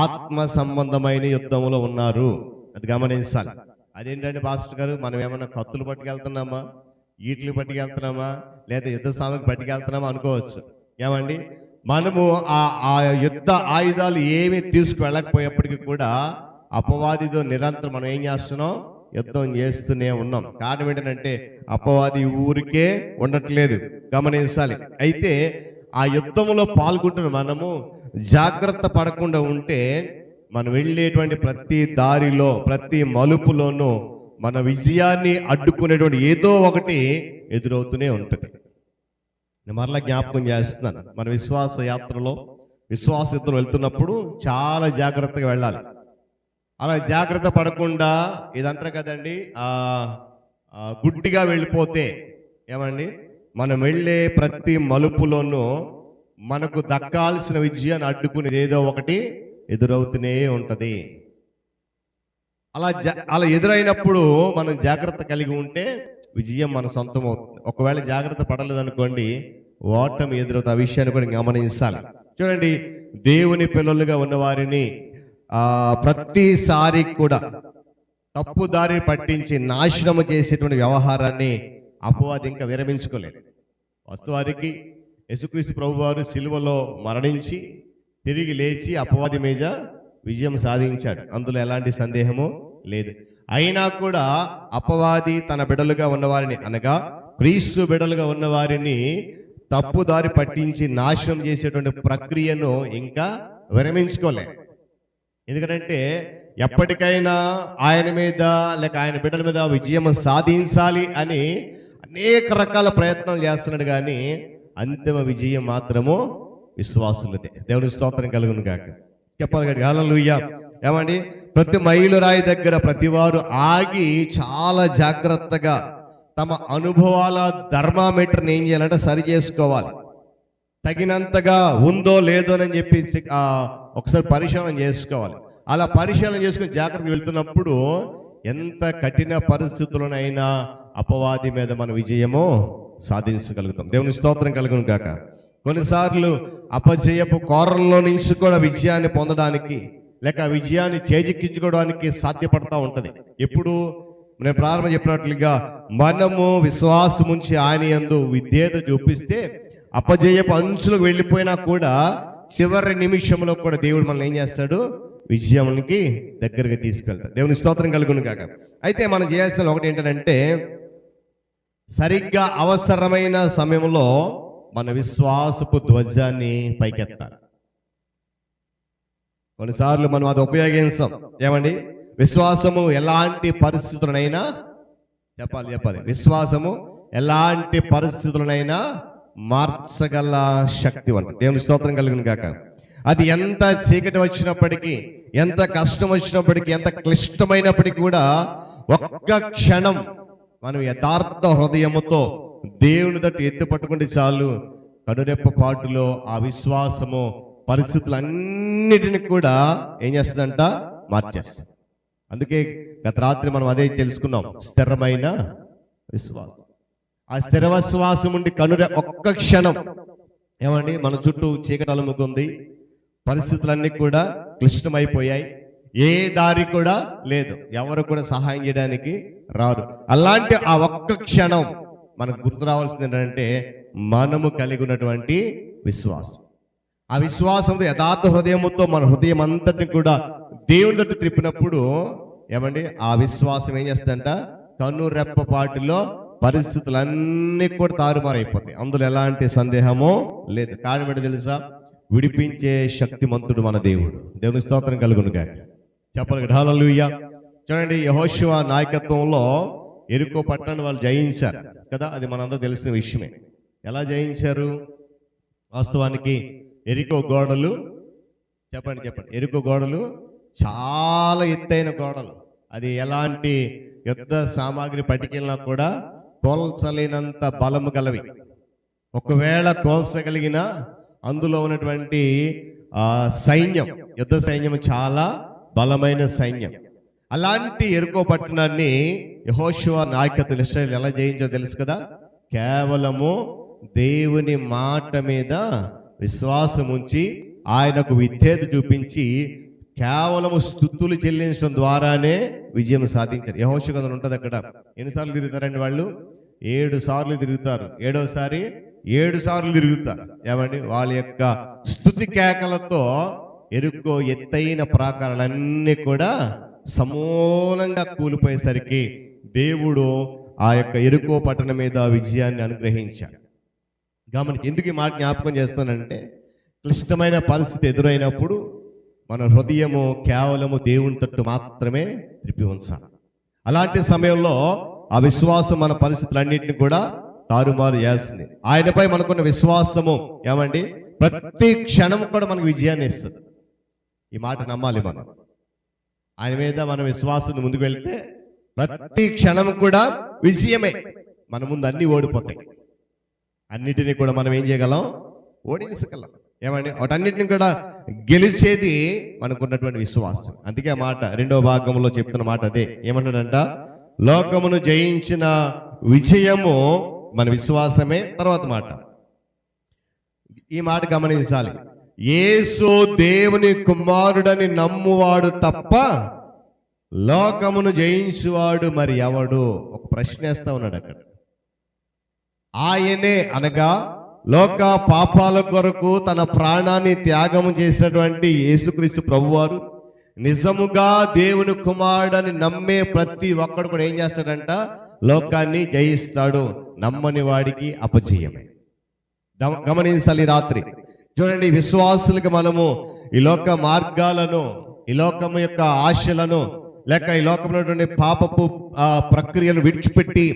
ఆత్మ సంబంధమైన యుద్ధంలో ఉన్నారు. అది గమనించాలి. అదేంటంటే పాస్టర్ గారు, మనం ఏమన్నా కత్తులు పట్టుకెళ్తున్నామా, ఈట్లు పట్టుకెళ్తున్నామా, లేదా యుద్ధ సామగ్రి పట్టుకెళ్తున్నామా అనుకోవచ్చు. ఏమండి, మనము ఆ యుద్ధ ఆయుధాలు ఏమీ తీసుకువెళ్ళకపోయేప్పటికీ కూడా అపవాదితో నిరంతరం మనం ఏం చేస్తున్నాం? యుద్ధం చేస్తూనే ఉన్నాం. కారణం ఏంటంటే అపవాది ఊరికే ఉండట్లేదు, గమనించాలి. అయితే ఆ యుద్ధంలో పాల్గొంటున్న మనము జాగ్రత్త పడకుండా ఉంటే మనం వెళ్ళేటువంటి ప్రతి దారిలో, ప్రతి మలుపులోనూ మన విజయాన్ని అడ్డుకునేటువంటి ఏదో ఒకటి ఎదురవుతూనే ఉంటుంది. నేను మరలా జ్ఞాపకం చేస్తున్నాను, మన విశ్వాస యాత్రలో విశ్వాస యుద్ధం వెళ్తున్నప్పుడు చాలా జాగ్రత్తగా వెళ్ళాలి. అలా జాగ్రత్త పడకుండా ఇదంటారు కదండి, గుడ్డిగా వెళ్ళిపోతే ఏమండి, మనం వెళ్ళే ప్రతి మలుపులోనూ మనకు దక్కాల్సిన విజయాన్ని అడ్డుకునేది ఏదో ఒకటి ఎదురవుతూనే ఉంటుంది. అలా ఎదురైనప్పుడు మనం జాగ్రత్త కలిగి ఉంటే విజయం మన సొంతం అవుతుంది. ఒకవేళ జాగ్రత్త పడలేదనుకోండి, ఓటమి ఎదురవుతుంది. ఆ విషయాన్ని కూడా గమనించాలి. చూడండి, దేవుని పిల్లలుగా ఉన్న వారిని ప్రతిసారి కూడా తప్పు దారిని పట్టించి నాశనము చేసేటువంటి వ్యవహారాన్ని అపవాది ఇంకా విరమించుకోలేదు. వాస్తవానికి యేసుక్రీస్తు ప్రభువారు సిలువలో మరణించి తిరిగి లేచి అపవాది మీద విజయం సాధించాడు, అందులో ఎలాంటి సందేహము లేదు. అయినా కూడా అపవాది తన బిడలుగా ఉన్నవారిని, అనగా క్రీస్తు బిడలుగా ఉన్నవారిని తప్పుదారి పట్టించి నాశనం చేసేటువంటి ప్రక్రియను ఇంకా విరమించుకోలే. ఎందుకంటే ఎప్పటికైనా ఆయన మీద లేక ఆయన బిడ్డల మీద విజయం సాధించాలి అని అనేక రకాల ప్రయత్నాలు చేస్తున్నాడు, కానీ అంతిమ విజయం మాత్రము విశ్వాసులదే. దేవుని స్తోత్రం కలుగును గాక. చెప్పాలి కదా, హల్లెలూయా. ఏమండి, ప్రతి మైలురాయి దగ్గర ప్రతి వారు ఆగి చాలా జాగ్రత్తగా తమ అనుభవాల థర్మామీటర్ని ఏం చేయాలంటే సరి చేసుకోవాలి. తగినంతగా ఉందో లేదో అని చెప్పి ఒకసారి పరిశీలన చేసుకోవాలి. అలా పరిశీలన చేసుకుని జాగ్రత్తగా వెళ్తున్నప్పుడు ఎంత కఠిన పరిస్థితులనైనా అపవాది మీద మన విజయము సాధించగలుగుతాం. దేవుని స్తోత్రం కలుగును గాక. కొన్నిసార్లు అపజయపు కోరల్లో నుంచి కూడా విజయాన్ని పొందడానికి లేక విజయాన్ని చేజిక్కించుకోవడానికి సాధ్యపడతా ఉంటుంది. ఎప్పుడు నేను ప్రారంభం చెప్పినట్లుగా మనము విశ్వాసముంచి ఆయన యందు విధేయత చూపిస్తే అపజయపు అంచులకు వెళ్ళిపోయినా కూడా చివరి నిమిషంలో కూడా దేవుడు మనల్ని ఏం చేస్తాడు, విజయానికి దగ్గరగా తీసుకెళ్తాడు. దేవుని స్తోత్రం కలుగును గాక. అయితే మనం చేయాల్సిన ఒకటి ఏంటంటే, సరిగ్గా అవసరమైన సమయంలో మన విశ్వాసపు ధ్వజాన్ని పైకెత్తాలి. కొన్నిసార్లు మనం అది ఉపయోగించాం. ఏమండి, విశ్వాసము ఎలాంటి పరిస్థితులనైనా చెప్పాలి విశ్వాసము ఎలాంటి పరిస్థితులనైనా మార్చగల శక్తి వంట. దేవుని స్తోత్రం కలుగును గాక. అది ఎంత చీకటి వచ్చినప్పటికీ, ఎంత కష్టం వచ్చినప్పటికీ, ఎంత క్లిష్టమైనప్పటికీ కూడా ఒక్క క్షణం మనం యథార్థ హృదయముతో దేవుని తట్టు ఎత్తి పట్టుకుంటే చాలు, కడురెప్ప పాటులో ఆ విశ్వాసము పరిస్థితులన్నిటిని కూడా ఏం చేస్తుందంట, మార్చేస్తుంది. అందుకే గత రాత్రి మనం అదే తెలుసుకున్నాం, స్థిరమైన విశ్వాసం. ఆ స్థిర విశ్వాసం ఉండి ఒక్క క్షణం ఏమండి, మన చుట్టూ చీకటి అలుముకుంది, పరిస్థితులన్నీ కూడా క్లిష్టమైపోయాయి, ఏ దారి కూడా లేదు, ఎవరు కూడా సహాయం చేయడానికి రారు. అలాంటి ఆ ఒక్క క్షణం మనకు గుర్తు రావాల్సింది ఏంటంటే, మనము కలిగి ఉన్నటువంటి విశ్వాసం. ఆ విశ్వాసంతో యథార్థ హృదయముతో మన హృదయం అంతటిని కూడా దేవుని తట్టు త్రిప్పినప్పుడు ఏమండి, ఆ విశ్వాసం ఏం చేస్తుందంట, కనురెప్పపాటులో పరిస్థితులన్నీ కూడా తారుమారైపోతాయి. అందులో ఎలాంటి సందేహమో లేదు. కారణం ఏంటో తెలుసా, విడిపించే శక్తిమంతుడు మన దేవుడు. దేవుని స్తోత్రం కలుగును గాక. చెప్పాలి హల్లెలూయా. చూడండి, యెహోషువ నాయకత్వంలో యెరికో పట్టణాన్ని వాళ్ళు జయించారు కదా, అది మనందరూ తెలిసిన విషయమే. ఎలా జయించారు? వాస్తవానికి యెరికో గోడలు చెప్పండి యెరికో గోడలు చాలా ఎత్తైన గోడలు. అది ఎలాంటి యుద్ధ సామాగ్రి పట్టుకెళ్ళినా కూడా కోల్చలేనంత బలము గలవి. ఒకవేళ కోల్చగలిగిన అందులో ఉన్నటువంటి సైన్యం, యుద్ధ సైన్యం చాలా బలమైన సైన్యం. అలాంటి యెరికో పట్టణాన్ని యెహోషువ నాయకత్వం ఇశ్రాయేలు ఎలా జయించారో తెలుసు కదా. కేవలము దేవుని మాట మీద విశ్వాసం ఉంచి ఆయనకు విధేయత చూపించి కేవలము స్తుతులు చెల్లించడం ద్వారానే విజయం సాధించారు. యెహోషువ గ్రంథం ఉంటుంది అక్కడ. ఎన్నిసార్లు తిరుగుతారండి వాళ్ళు? 7 సార్లు తిరుగుతారు. 7వ సారి 7 సార్లు తిరుగుతారు. ఏమండి, వాళ్ళ యొక్క స్తుతి కేకలతో యెరికో ఎత్తైన ప్రాకారాలన్నీ కూడా సమూలంగా కూలిపోయేసరికి దేవుడు ఆ యొక్క యెరికో పట్టణం మీద విజయాన్ని అనుగ్రహించాడు. గమనించి ఎందుకు ఈ మాట జ్ఞాపకం చేస్తానంటే, క్లిష్టమైన పరిస్థితి ఎదురైనప్పుడు మన హృదయము కేవలము దేవుని తట్టు మాత్రమే త్రిప్పి ఉంచాలి. అలాంటి సమయంలో ఆ విశ్వాసం మన పరిస్థితులన్నింటినీ కూడా తారుమారు చేస్తుంది. ఆయనపై మనకున్న విశ్వాసము ఏమండి ప్రతి క్షణం కూడా మనకు విజయాన్ని ఇస్తుంది. ఈ మాట నమ్మాలి మనం. ఆయన మీద మన విశ్వాసం ముందుకు వెళ్తే ప్రతి క్షణం కూడా విజయమే. మన ముందు అన్ని ఓడిపోతాయి, అన్నిటినీ కూడా మనం ఏం చేయగలం, ఓడించగలం. ఏమండి వాటన్నిటిని కూడా గెలిచేది మనకున్నటువంటి విశ్వాసం. అందుకే ఆ మాట 2వ భాగంలో చెప్తున్న మాట అదే. ఏమంటాడంట, లోకమును జయించిన విజయము మన విశ్వాసమే. తర్వాత మాట, ఈ మాట గమనించాలి, యేసు దేవుని కుమారుడని నమ్మువాడు తప్ప లోకమును జయించువాడు మరి ఎవడు? ఒక ప్రశ్న వేస్తా ఉన్నాడు అక్కడ. ఆయనే అనగా లోక పాపాల కొరకు తన ప్రాణాన్ని త్యాగము చేసినటువంటి యేసుక్రీస్తు ప్రభువారు నిజముగా దేవుని కుమారుడని నమ్మే ప్రతి ఒక్కడు కూడా ఏం చేస్తాడంట, లోకాన్ని జయిస్తాడు. నమ్మని వాడికి అపజయమే. గమనించాలి. రాత్రి చూడండి, విశ్వాసులకు మనము ఈ లోక మార్గాలను, ఈ లోకము యొక్క ఆశలను, లేక ఈ లోకంలో పాపపు ప్రక్రియను విడిచిపెట్టి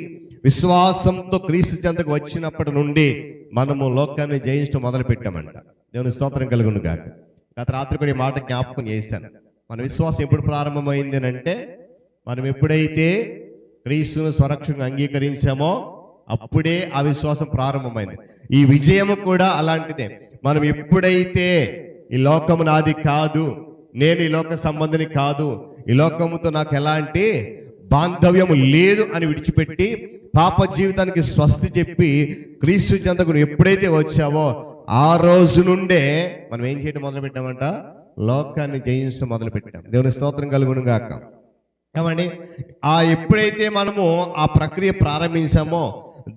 విశ్వాసంతో క్రీస్తు చెంతకు వచ్చినప్పటి నుండి మనము లోకాన్ని జయించడం మొదలు పెట్టామంట. దేవుని స్తోత్రం కలుగును గాక. గత రాత్రి కూడా ఈ మాట జ్ఞాపకం చేశాను. మన విశ్వాసం ఎప్పుడు ప్రారంభమైంది అంటే, మనం ఎప్పుడైతే క్రీస్తును స్వరక్షణగా అంగీకరించామో అప్పుడే ఆ విశ్వాసం ప్రారంభమైంది. ఈ విజయము కూడా అలాంటిదే. మనం ఎప్పుడైతే ఈ లోకము నాది కాదు, నేను ఈ లోక సంబంధిని కాదు, ఈ లోకముతో నాకు ఎలాంటి బాంధవ్యము లేదు అని విడిచిపెట్టి పాప జీవితానికి స్వస్తి చెప్పి క్రీస్తు చెంతకు ఎప్పుడైతే వచ్చావో ఆ రోజు నుండే మనం ఏం చేయడం మొదలు పెట్టామంట, లోకాన్ని జయించడం మొదలు పెట్టాం. దేవుని స్తోత్రం కలుగును గాక. ఏమండి ఎప్పుడైతే మనము ఆ ప్రక్రియ ప్రారంభించామో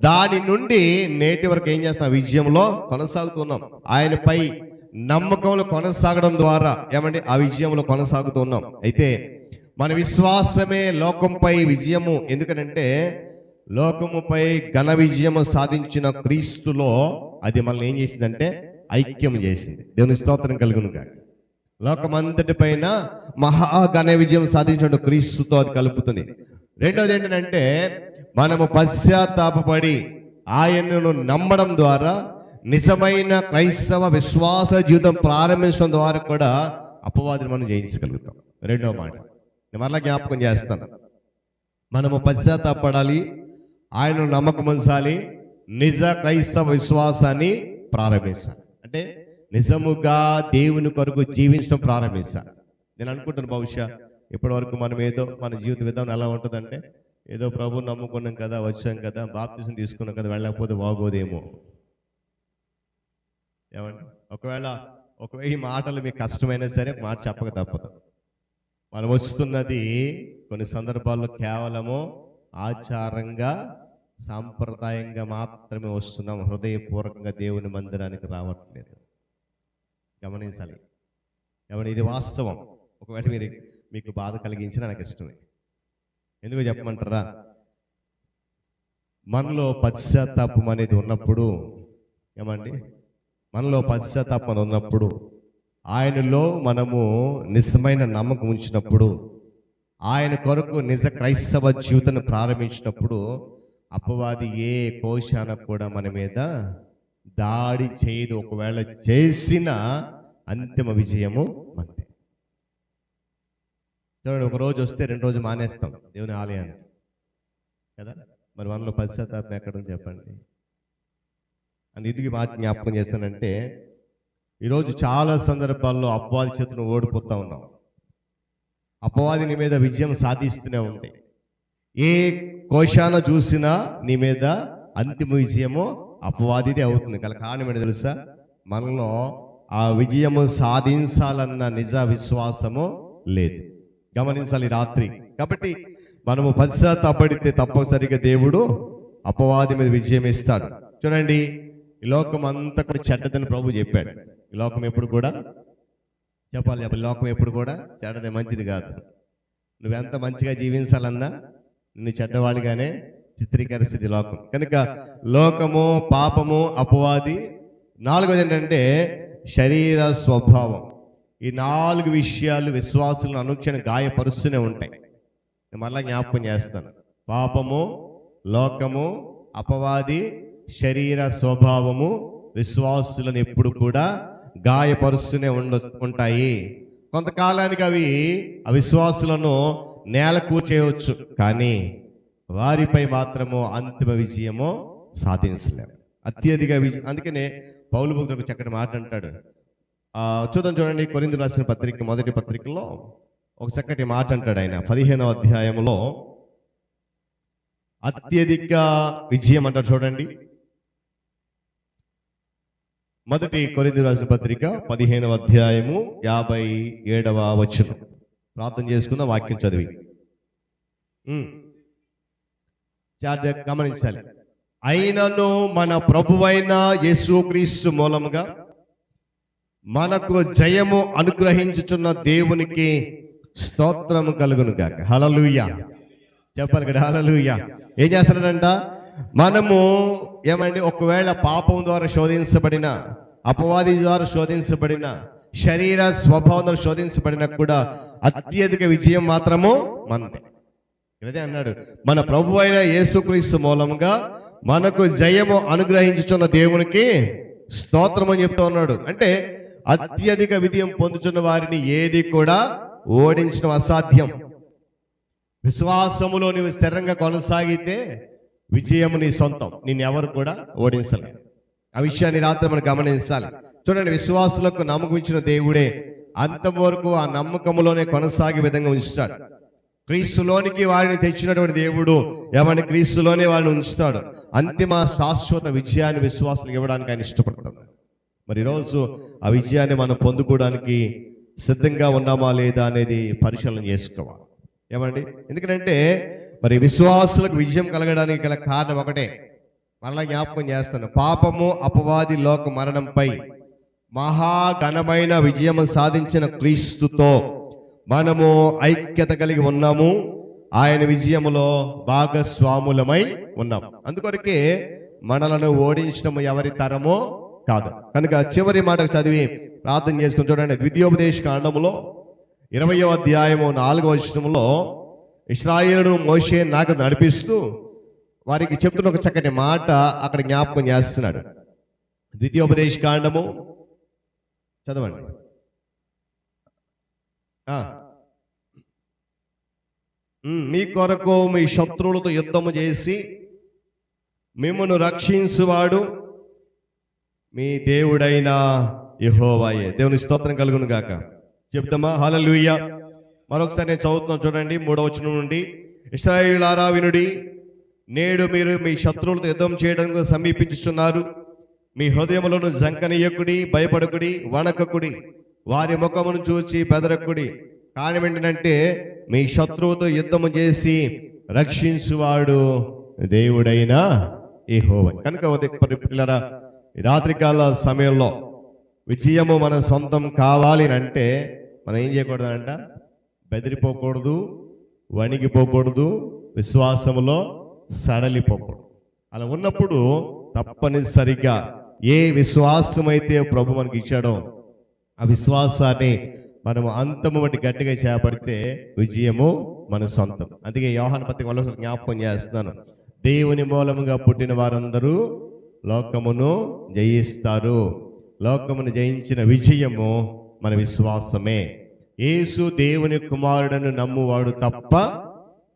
దాని నుండి నేటి వరకు ఏం చేస్తున్నాం, విజయంలో కొనసాగుతున్నాం. ఆయనపై నమ్మకంలో కొనసాగడం ద్వారా ఏమండి ఆ విజయంలో కొనసాగుతున్నాం. అయితే మన విశ్వాసమే లోకంపై విజయము. ఎందుకనంటే లోకముపై ఘన విజయము సాధించిన క్రీస్తులో అది మనల్ని ఏం చేసిందంటే ఐక్యం చేసింది. దేవుని స్తోత్రం కలుగును గాక. లోకమంతటి పైన మహాఘన విజయం సాధించిన క్రీస్తుతో అది కలుపుతుంది. రెండోది ఏంటంటే, మనము పశ్చాత్తాపడి ఆయనను నమ్మడం ద్వారా నిజమైన క్రైస్తవ విశ్వాస జీవితం ప్రారంభించడం ద్వారా కూడా అపవాదిని మనం జయించగలుగుతాం. రెండవ మాట నేను మరలా జ్ఞాపకం చేస్తాను. మనము పశ్చాత్తాపడాలి, ఆయనను నమ్మకం ఉంచాలి, నిజ క్రైస్తవ విశ్వాసాన్ని ప్రారంభించాలి. అంటే నిజముగా దేవుని కొరకు జీవించడం ప్రారంభించాలి. నేను అనుకుంటున్నాను, బహుశా ఇప్పటి వరకు మనం ఏదో మన జీవిత విధానం ఎలా ఉంటుందంటే, ఏదో ప్రభువు నమ్ముకున్నాం కదా, వచ్చాం కదా, బాప్తిసం తీసుకున్నాం కదా, వెళ్ళకపోతే బాగోదేమో. ఏమండి ఒకవేళ ఈ మాటలు మీకు కష్టమైనా సరే మాట చెప్పక తప్పదు. మనం వస్తున్నది కొన్ని సందర్భాల్లో కేవలము ఆచారంగా సాంప్రదాయంగా మాత్రమే వస్తున్నాం. హృదయపూర్వకంగా దేవుని మందిరానికి రావట్లేదు. గమనించాలి. ఏమంటే ఇది వాస్తవం. ఒకవేళ మీకు బాధ కలిగించినా నాకు ఇష్టమే. ఎందుకు చెప్పమంటారా, మనలో పశ్చాత్తాపం అనేది ఉన్నప్పుడు, ఏమండి మనలో పశ్చాత్తాపం ఉన్నప్పుడు, ఆయనలో మనము నిజమైన నమ్మకం ఉంచినప్పుడు, ఆయన కొరకు నిజ క్రైస్తవ జీవితాన్ని ప్రారంభించినప్పుడు అపవాది ఏ కోశాన కూడా మన మీద దాడి చేయదు. ఒకవేళ చేసిన అంతిమ విజయము అంతే. చూడండి, ఒక రోజు వస్తే 2 రోజులు మానేస్తాం దేవుని ఆలయానికి కదా. మరి మనలో పశ్చాత్తాపం ఎక్కడ చెప్పండి. ఎందుకు మాట జ్ఞాపకం చేస్తానంటే, ఈరోజు చాలా సందర్భాల్లో అపవాది చేతులను ఓడిపోతూ ఉన్నాం. అపవాది నీ మీద విజయం సాధిస్తూనే ఉంది. ఏ కోశాన చూసినా నీ మీద అంతిమ విజయము అపవాదిదే అవుతుంది. గల కారణం ఏంటో తెలుసా, మనలో ఆ విజయము సాధించాలన్న నిజ విశ్వాసము లేదు. గమనించాలి రాత్రి. కాబట్టి మనము పశ్చాత్తాపడితే తప్పనిసరిగా దేవుడు అపవాది మీద విజయం ఇస్తాడు. చూడండి, ఈ లోకం అంతా కూడా చెడ్డదని ప్రభు చెప్పాడు. ఈ లోకం ఎప్పుడు కూడా చెప్పాలి, లోకం ఎప్పుడు కూడా చెడ్డదే, మంచిది కాదు. నువ్వెంత మంచిగా జీవించాలన్నా నిన్ను చెడ్డవాడిగానే చిత్రీకరిస్తుంది లోకం. కనుక లోకము, పాపము, అపవాది. 4వది ఏంటంటే శరీర స్వభావం. ఈ 4 విషయాలు విశ్వాసులను అనుక్షణం గాయపరుస్తూనే ఉంటాయి. మళ్ళా జ్ఞాపకం చేస్తాను. పాపము, లోకము, అపవాది, శరీర స్వభావము విశ్వాసులను ఎప్పుడు కూడా గాయపరుస్తూనే ఉంటాయి. కొంతకాలానికి అవి అవిశ్వాసులను నేల కూర్చేయవచ్చు, కానీ వారిపై మాత్రము అంతిమ విజయము సాధించలేము. అత్యధిక విజయం. అందుకనే పౌలు భక్తుడు ఒక చక్కటి మాట అంటాడు. చూడండి, కొరింథీయులకు రాసిన పత్రిక మొదటి పత్రికలో ఒక చక్కటి మాట అంటాడు ఆయన. 15వ అధ్యాయంలో అత్యధిక విజయం అంటాడు. చూడండి, మొదటి కొరింథీయులకు రాసిన పత్రిక 15వ అధ్యాయము 57వ వచనం. ప్రార్థన చేసుకున్న వాక్యం చదివి గమనించాలి. అయినను మన ప్రభువైన యేసుక్రీస్తు మూలముగా మనకు జయము అనుగ్రహించుచున్న దేవునికి స్తోత్రము కలుగును గాక. హల్లెలూయా చెప్పాలి కదా, హల్లెలూయా. ఏం చేస్తాడంట? మనము ఏమండి, ఒకవేళ పాపం ద్వారా శోధించబడిన, అపవాది ద్వారా శోధించబడిన, శరీర స్వభావం ద్వారా శోధించబడినా కూడా అత్యధిక విజయం మాత్రము మనదే. ఇదే అన్నాడు, మన ప్రభు అయిన యేసుక్రీస్తు మూలముగా మనకు జయము అనుగ్రహించుచున్న దేవునికి స్తోత్రం అని చెప్తూ ఉన్నాడు. అంటే అత్యధిక విజయం పొందుతున్న వారిని ఏది కూడా ఓడించడం అసాధ్యం. విశ్వాసములో నీవు స్థిరంగా కొనసాగితే విజయము నీ సొంతం, నిన్నెవరు కూడా ఓడించలేరు. ఆ విషయాన్ని రాత్రి మనం గమనించాలి. చూడండి, విశ్వాసులకు నమ్మకం ఇచ్చిన దేవుడే అంతవరకు ఆ నమ్మకములోనే కొనసాగే విధంగా ఉంచుతాడు. క్రీస్తులోనికి వారిని తెచ్చినటువంటి దేవుడు ఏమని క్రీస్తులోనే వారిని ఉంచుతాడు. అంతిమ శాశ్వత విజయాన్ని విశ్వాసులకు ఇవ్వడానికి ఆయన ఇష్టపడతాడు. మరి ఈరోజు ఆ విజయాన్ని మనం పొందుకోవడానికి సిద్ధంగా ఉన్నామా లేదా అనేది పరిశీలన చేసుకోవాలి. ఏమండి, ఎందుకంటే మరి విశ్వాసులకు విజయం కలగడానికి గల కారణం ఒకటే. మరలా జ్ఞాపకం చేస్తాను, పాపము, అపవాది, లోక మరణంపై మహాఘనమైన విజయం సాధించిన క్రీస్తుతో మనము ఐక్యత కలిగి ఉన్నాము. ఆయన విజయములో భాగస్వాములమై ఉన్నాం. అందుకొరకే మనలను ఓడించడం ఎవరి తరమో కాదు. కనుక చివరి మాట చదివి ప్రార్థన చేసుకుని చూడండి. ద్వితీయోపదేశ కాండములో 20వ అధ్యాయము 4వ వచనములో ఇశ్రాయేలును మోషే నాకు నడిపిస్తూ వారికి చెప్తున్న ఒక చక్కటి మాట అక్కడ జ్ఞాపకం చేస్తున్నాడు. ద్వితీయోపదేశ కాండము చదవండి. మీ కొరకు మీ శత్రువులతో యుద్ధము చేసి మిమ్మల్ని రక్షించువాడు మీ దేవుడైన యెహోవాయే. దేవుని స్తోత్రం కలుగును గాక. చెప్తామా? హల్లెలూయా. మరొకసారి నేను చదువుతున్నాను చూడండి, 3వ వచనం నుండి. ఇశ్రాయేలులారా వినుడి, నేడు మీరు మీ శత్రువులతో యుద్ధం చేయడానికి సమీపించుచున్నారు. మీ హృదయములను జంకనీయకుడి, భయపడకుడి, వణకకుడి, వారి ముఖమును చూచి బెదరకుడి. కారణం ఏంటంటే మీ శత్రువుతో యుద్ధము చేసి రక్షించువాడు దేవుడైన యెహోవా. కనుక పిల్లరా, రాత్రికాల సమయంలో విజయము మన సొంతం కావాలి అంటే మనం ఏం చేయకూడదు అంట? బెదిరిపోకూడదు, వణిగిపోకూడదు, విశ్వాసములో సడలిపోకూడదు. అలా ఉన్నప్పుడు తప్పనిసరిగా ఏ విశ్వాసం అయితే ప్రభు మనకి ఇచ్చాడో ఆ విశ్వాసాన్ని మనము అంతము బట్టి గట్టిగా చేపడితే విజయము మన సొంతం. అందుకే యోహాను పత్రిక వల్ల జ్ఞాపకం చేస్తున్నాను, దేవుని మూలముగా పుట్టిన వారందరూ లోకమును జయిస్తారు. లోకమును జయించిన విజయము మన విశ్వాసమే. యేసు దేవుని కుమారుడను నమ్మువాడు తప్ప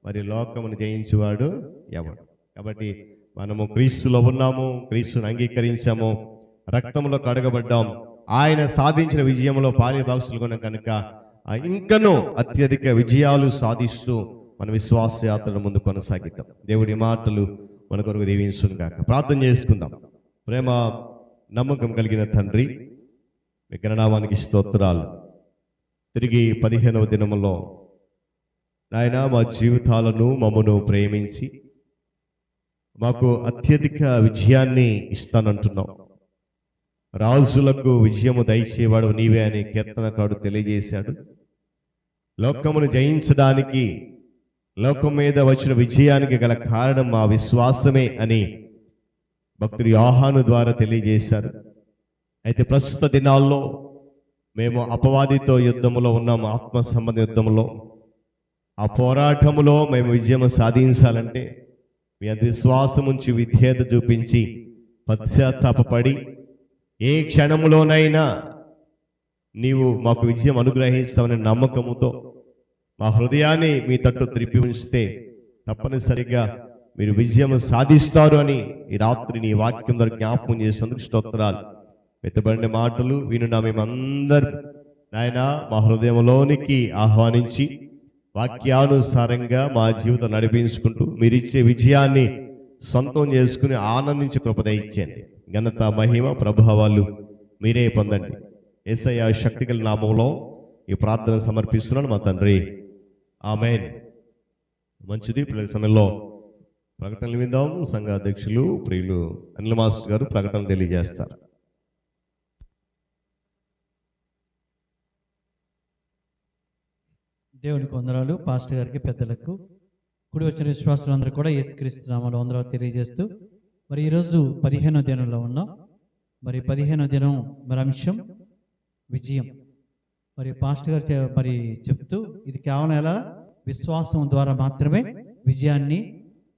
మరి లోకమును జయించువాడు ఎవడు? కాబట్టి మనము క్రీస్తులో ఉన్నాము, క్రీస్తుని అంగీకరించాము, రక్తంలో కడగబడ్డాం, ఆయన సాధించిన విజయంలో పాలిభాగస్తులు కొన్న కనుక ఇంకనూ అత్యధిక విజయాలు సాధిస్తూ మన విశ్వాస యాత్రను ముందు కొనసాగిద్దాం. దేవుడి మాటలు మన కొరకు దీవించును గాక. ప్రార్థన చేసుకుందాం. ప్రేమ నమ్మకం కలిగిన తండ్రి, మీ గణనామానికి స్తోత్రాలు. తిరిగి 15వ దినములో నాయన మా జీవితాలను మమ్మను ప్రేమించి మాకు అత్యధిక విజయాన్ని ఇస్తానంటున్నావు. రాజులకు విజయము దయచేవాడు నీవే అని కీర్తనకారుడు తెలియజేశాడు. లోకమును జయించడానికి, లోకం మీద వచ్చిన విజయానికి గల కారణం మా విశ్వాసమే అని భక్తుడు యోహాను ద్వారా తెలియజేశారు. అయితే ప్రస్తుత దినాల్లో మేము అపవాదితో యుద్ధములో ఉన్నాము, ఆత్మ సంబంధ యుద్ధములో. ఆ పోరాటములో మేము విజయం సాధించాలంటే మీ అంత విశ్వాసం ఉంచి విధేయత చూపించి పశ్చాత్తాపడి ఏ క్షణములోనైనా నీవు మాకు విజయం అనుగ్రహిస్తావనే నమ్మకముతో మా హృదయాన్ని మీ తట్టు త్రిప్పి ఉంచితే తప్పనిసరిగా మీరు విజయం సాధిస్తారు అని ఈ రాత్రి నీ వాక్యం ద్వారా జ్ఞాపకం చేసినందుకు స్తోత్రాలు. వెతబడిన మాటలు వినున్న మేమందరూ నాయన మా హృదయంలోనికి ఆహ్వానించి వాక్యానుసారంగా మా జీవితం నడిపించుకుంటూ మీరిచ్చే విజయాన్ని సొంతం చేసుకుని ఆనందించి కృప దయచేయండి. ఘనత మహిమ ప్రభావాలు మీరే పొందండి. యేసయ్య శక్తిగల నామంలో ఈ ప్రార్థన సమర్పిస్తున్నాను మా తండ్రి, ఆమేన్. మంచిది. పిల్లల సమయంలో ప్రకటనలు విందాం. సంఘ అధ్యక్షులు ప్రియులు అనిల్ మాస్టర్ గారు ప్రకటనలు తెలియజేస్తారు. దేవునికి వందనాలు. పాస్టర్ గారికి, పెద్దలకు, కూడి వచ్చిన విశ్వాసులందరూ కూడా యేసుక్రీస్తు నామములో వందనాలు తెలియజేస్తూ మరి ఈరోజు 15వ దినంలో ఉన్నాం. మరి 15వ దినం మరి అంశం విజయం. మరి పాస్టర్ గారు మరి చెప్తూ ఇది కేవలం ఎలా విశ్వాసం ద్వారా మాత్రమే విజయాన్ని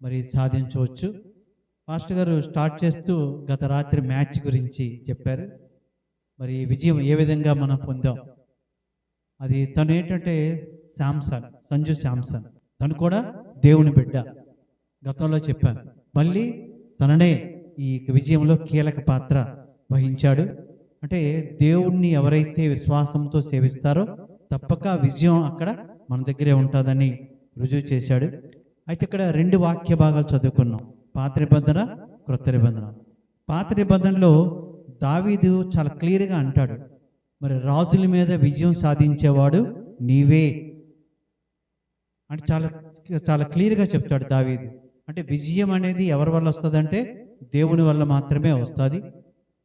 మరి సాధించవచ్చు. పాస్టర్ గారు స్టార్ట్ చేస్తూ గత రాత్రి మ్యాచ్ గురించి చెప్పారు. మరి విజయం ఏ విధంగా మనం పొందాం. అది తను ఏంటంటే సంజు శాంసన్ తను కూడా దేవుని బిడ్డ, గతంలో చెప్పాను. మళ్ళీ తననే ఈ విజయంలో కీలక పాత్ర వహించాడు. అంటే దేవుణ్ణి ఎవరైతే విశ్వాసంతో సేవిస్తారో తప్పక విజయం అక్కడ మన దగ్గరే ఉంటుందని రుజువు చేశాడు. అయితే ఇక్కడ 2 వాక్య భాగాలు చదువుకున్నాం, పాత నిబంధన, క్రొత్త నిబంధన. పాత నిబంధనలో దావీదు చాలా క్లియర్గా అంటాడు, మరి రాజుల మీద విజయం సాధించేవాడు నీవే అంటే చాలా చాలా క్లియర్గా చెప్తాడు దావీదు. అంటే విజయం అనేది ఎవరి వల్ల వస్తుందంటే దేవుని వల్ల మాత్రమే వస్తుంది.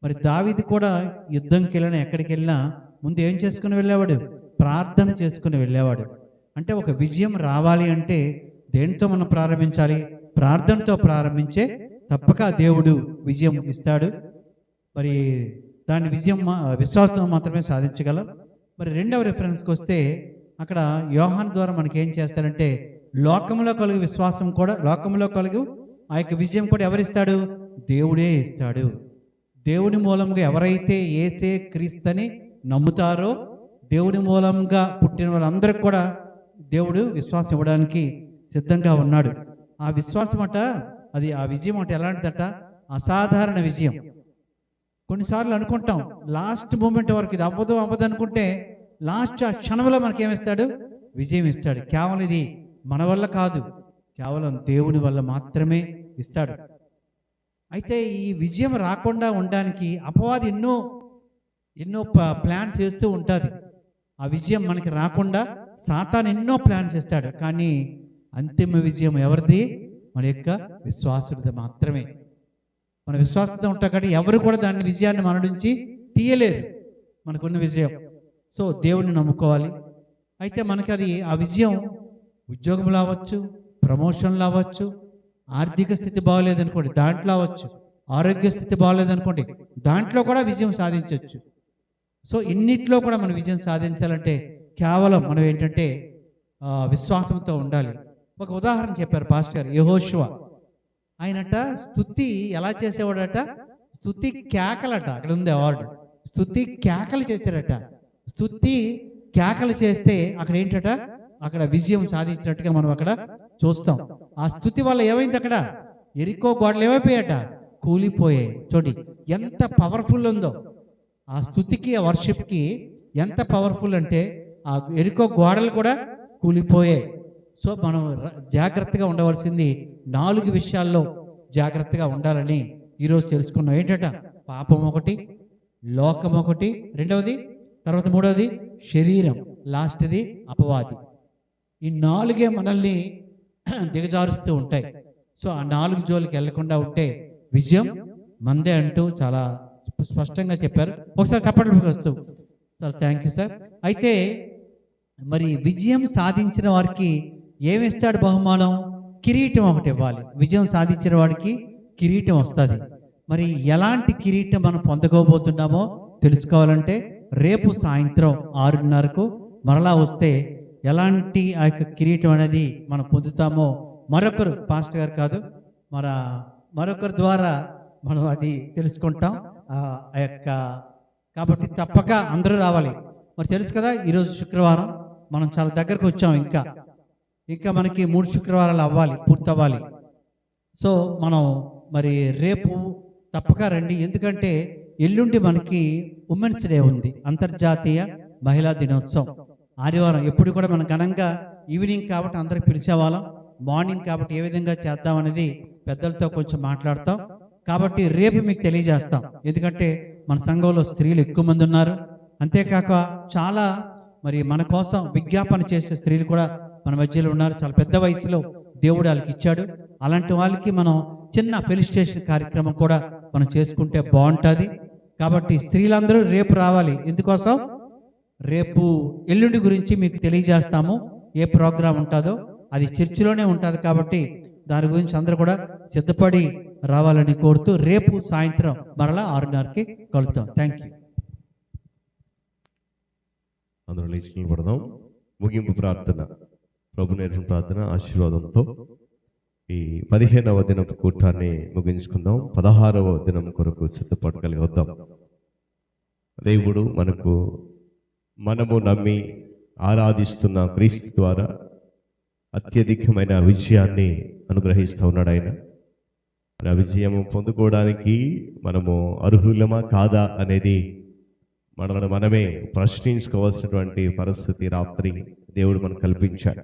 మరి దావీదు కూడా యుద్ధంకి వెళ్ళినా ఎక్కడికి వెళ్ళినా ముందు ఏం చేసుకుని వెళ్ళేవాడు, ప్రార్థన చేసుకుని వెళ్ళేవాడు. అంటే ఒక విజయం రావాలి అంటే దేనితో మనం ప్రారంభించాలి, ప్రార్థనతో ప్రారంభించే తప్పక దేవుడు విజయం ఇస్తాడు. మరి దాని విజయం విశ్వాసం మాత్రమే సాధించగలం. మరి 2వ రిఫరెన్స్కి వస్తే అక్కడ యోహాను ద్వారా మనకి ఏం చేస్తాడంటే లోకంలో కలుగు విశ్వాసం కూడా, లోకంలో కలుగు ఆ యొక్క విజయం కూడా ఎవరిస్తాడు, దేవుడే ఇస్తాడు. దేవుని మూలంగా ఎవరైతే యేసే క్రీస్తుని నమ్ముతారో దేవుని మూలంగా పుట్టిన వాళ్ళందరికీ కూడా దేవుడు విశ్వాసం ఇవ్వడానికి సిద్ధంగా ఉన్నాడు. ఆ విశ్వాసం అట, అది ఆ విజయం అంటే ఎలాంటిదట, అసాధారణ విజయం. కొన్నిసార్లు అనుకుంటాం లాస్ట్ మూమెంట్ వరకు ఇది అవ్వదు అనుకుంటే లాస్ట్ ఆ క్షణంలో మనకేమిస్తాడు, విజయం ఇస్తాడు. కేవలం ఇది మన వల్ల కాదు, కేవలం దేవుని వల్ల మాత్రమే ఇస్తాడు. అయితే ఈ విజయం రాకుండా ఉండడానికి అపవాది ఎన్నో ప్లాన్స్ చేస్తూ ఉంటుంది. ఆ విజయం మనకి రాకుండా సాతాను ఎన్నో ప్లాన్స్ ఇస్తాడు. కానీ అంతిమ విజయం ఎవరిది, మన యొక్క విశ్వాసుడిది మాత్రమే. మన విశ్వాసంతో ఉంటాం కాబట్టి ఎవరు కూడా దాని విజయాన్ని మన నుంచి తీయలేరు, మనకున్న విజయం. సో దేవుని నమ్ముకోవాలి. అయితే మనకి అది ఆ విజయం ఉద్యోగంలో అవ్వచ్చు, ప్రమోషన్లో అవ్వచ్చు, ఆర్థిక స్థితి బాగోలేదనుకోండి దాంట్లో అవ్వచ్చు, ఆరోగ్య స్థితి బాగోలేదనుకోండి దాంట్లో కూడా విజయం సాధించవచ్చు. సో ఇన్నిట్లో కూడా మనం విజయం సాధించాలంటే కేవలం మనం ఏంటంటే విశ్వాసంతో ఉండాలి. ఒక ఉదాహరణ చెప్పారు పాస్టర్ గారు, యెహోషువ. ఆయనట స్తుతి ఎలా చేసేవాడట, స్తుతి కేకలట. అక్కడ ఉంది అవార్డు, స్తుతి కేకలు చేశారట. స్తుతి కేకలు చేస్తే అక్కడ ఏంటట, అక్కడ విజయం సాధించినట్టుగా మనం అక్కడ చూస్తాం. ఆ స్తుతి వల్ల ఏమైంది, అక్కడ ఎరికో గోడలు ఏమైపోయాట, కూలిపోయాయి. చూడండి ఎంత పవర్ఫుల్ ఉందో ఆ స్తుతికి, ఆ వర్షిప్కి ఎంత పవర్ఫుల్ అంటే ఆ ఎరికో గోడలు కూడా కూలిపోయాయి. సో మనం జాగ్రత్తగా ఉండవలసింది 4 విషయాల్లో జాగ్రత్తగా ఉండాలని ఈరోజు తెలుసుకున్నాం. ఏంటట, పాపం ఒకటి, లోకం ఒకటి, 2వది, తర్వాత 3వది శరీరం, లాస్ట్ది అపవాది. ఈ 4 మనల్ని దిగజారుస్తూ ఉంటాయి. సో ఆ 4 జోలికి వెళ్లకుండా ఉంటే విజయం మందే అంటూ చాలా స్పష్టంగా చెప్పారు. ఒకసారి చప్పట్లు వస్తూ సార్, థ్యాంక్ యూ సార్. అయితే మరి విజయం సాధించిన వారికి ఏమిస్తాడు బహుమానం, కిరీటం ఒకటి ఇవ్వాలి. విజయం సాధించిన వాడికి కిరీటం వస్తుంది. మరి ఎలాంటి కిరీటం మనం పొందకోబోతున్నామో తెలుసుకోవాలంటే రేపు సాయంత్రం 6:30కు మరలా వస్తే ఎలాంటి ఆ యొక్క కిరీటం అనేది మనం పొందుతామో మరొకరు పాస్టర్ గారు కాదు మరొకరి ద్వారా మనం అది తెలుసుకుంటాం. ఆ యొక్క కాబట్టి తప్పక అందరూ రావాలి. మరి తెలుసు కదా, ఈరోజు శుక్రవారం మనం చాలా దగ్గరకు వచ్చాం. ఇంకా మనకి 3 శుక్రవారాలు అవ్వాలి, పూర్తవ్వాలి. సో మనం మరి రేపు తప్పక రండి. ఎందుకంటే ఎల్లుండి మనకి ఉమెన్స్ డే ఉంది, అంతర్జాతీయ మహిళా దినోత్సవం. ఆదివారం ఎప్పుడు కూడా మనం ఘనంగా ఈవినింగ్ కాబట్టి అందరికి పిలిచేవాళ్ళం, మార్నింగ్ కాబట్టి ఏ విధంగా చేద్దామనేది పెద్దలతో కొంచెం మాట్లాడతాం. కాబట్టి రేపు మీకు తెలియజేస్తాం. ఎందుకంటే మన సంఘంలో స్త్రీలు ఎక్కువ మంది ఉన్నారు. అంతేకాక చాలా మరి మన కోసం విజ్ఞాపన చేసే స్త్రీలు కూడా మన మధ్యలో ఉన్నారు. చాలా పెద్ద వయసులో దేవుడు వాళ్ళకి ఇచ్చాడు. అలాంటి వాళ్ళకి మనం చిన్న ఫెలిసిటేషన్ కార్యక్రమం కూడా మనం చేసుకుంటే బాగుంటుంది. కాబట్టి స్త్రీలందరూ రేపు రావాలి. ఎందుకోసం? రేపు ఎల్లుండి గురించి మీకు తెలియజేస్తాము. ఏ ప్రోగ్రాం ఉంటుందో అది చర్చిలోనే ఉంటుంది. కాబట్టి దాని గురించి అందరూ కూడా సిద్ధపడి రావాలని కోరుతూ రేపు సాయంత్రం మరలా 6:30కి కలుద్దాం. Thank you. అందరూ లేచి నిలబడదాం. ముగింపు ప్రార్థన, ప్రభు నేర్పిన ప్రార్థన ఆశీర్వాదంతో ఈ 15వ దినపు కూటాన్ని ముగించుకుందాం. 16వ దినం కొరకు సిద్ధపాటు కలిగి వద్దాం. దేవుడు మనము నమ్మి ఆరాధిస్తున్న క్రీస్తు ద్వారా అత్యధికమైన విజయాన్ని అనుగ్రహిస్తూ ఉన్నాడు ఆయన. ఆ విజయము పొందుకోవడానికి మనము అర్హులమా కాదా అనేది మనల్ని మనమే ప్రశ్నించుకోవాల్సినటువంటి పరిస్థితి రాత్రి దేవుడు మనకు కల్పించాడు.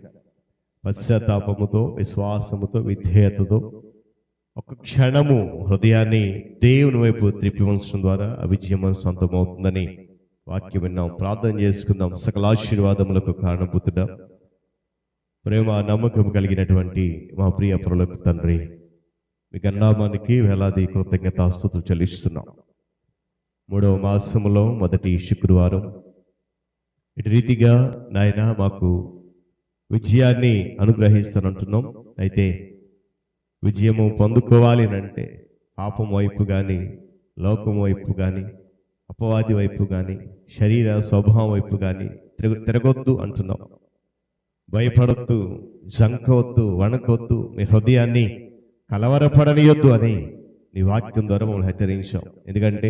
పశ్చాత్తాపముతో, విశ్వాసముతో, విధేయతతో ఒక క్షణము హృదయాన్ని దేవుని వైపు త్రిప్పి ఉంచడం ద్వారా ఆ విజయం సొంతమవుతుందని వాక్యం విన్నాం. ప్రార్థన చేసుకుందాం. సకల ఆశీర్వాదములకు కారణభూతుడా, ప్రేమ నమ్మకం కలిగినటువంటి మా ప్రియ పరలోక తండ్రి, మీ నామానికి వేలాది కృతజ్ఞతాస్తుతులు చెల్లిస్తున్నాం. 3వ మాసములో మొదటి శుక్రవారం ఇటు రీతిగా నాయన మాకు విజయాన్ని అనుగ్రహిస్తానంటున్నాం. అయితే విజయము పొందుకోవాలి అంటే పాపం వైపు కానీ, లోకం వైపు కానీ, అపవాది వైపు కానీ, శరీర స్వభావం వైపు కానీ తిరగొద్దు అంటున్నాం. భయపడొద్దు, జంకవద్దు, వణకొద్దు, మీ హృదయాన్ని కలవరపడనియొద్దు అని నీ వాక్యం ద్వారా మమ్మల్ని హెచ్చరించాం. ఎందుకంటే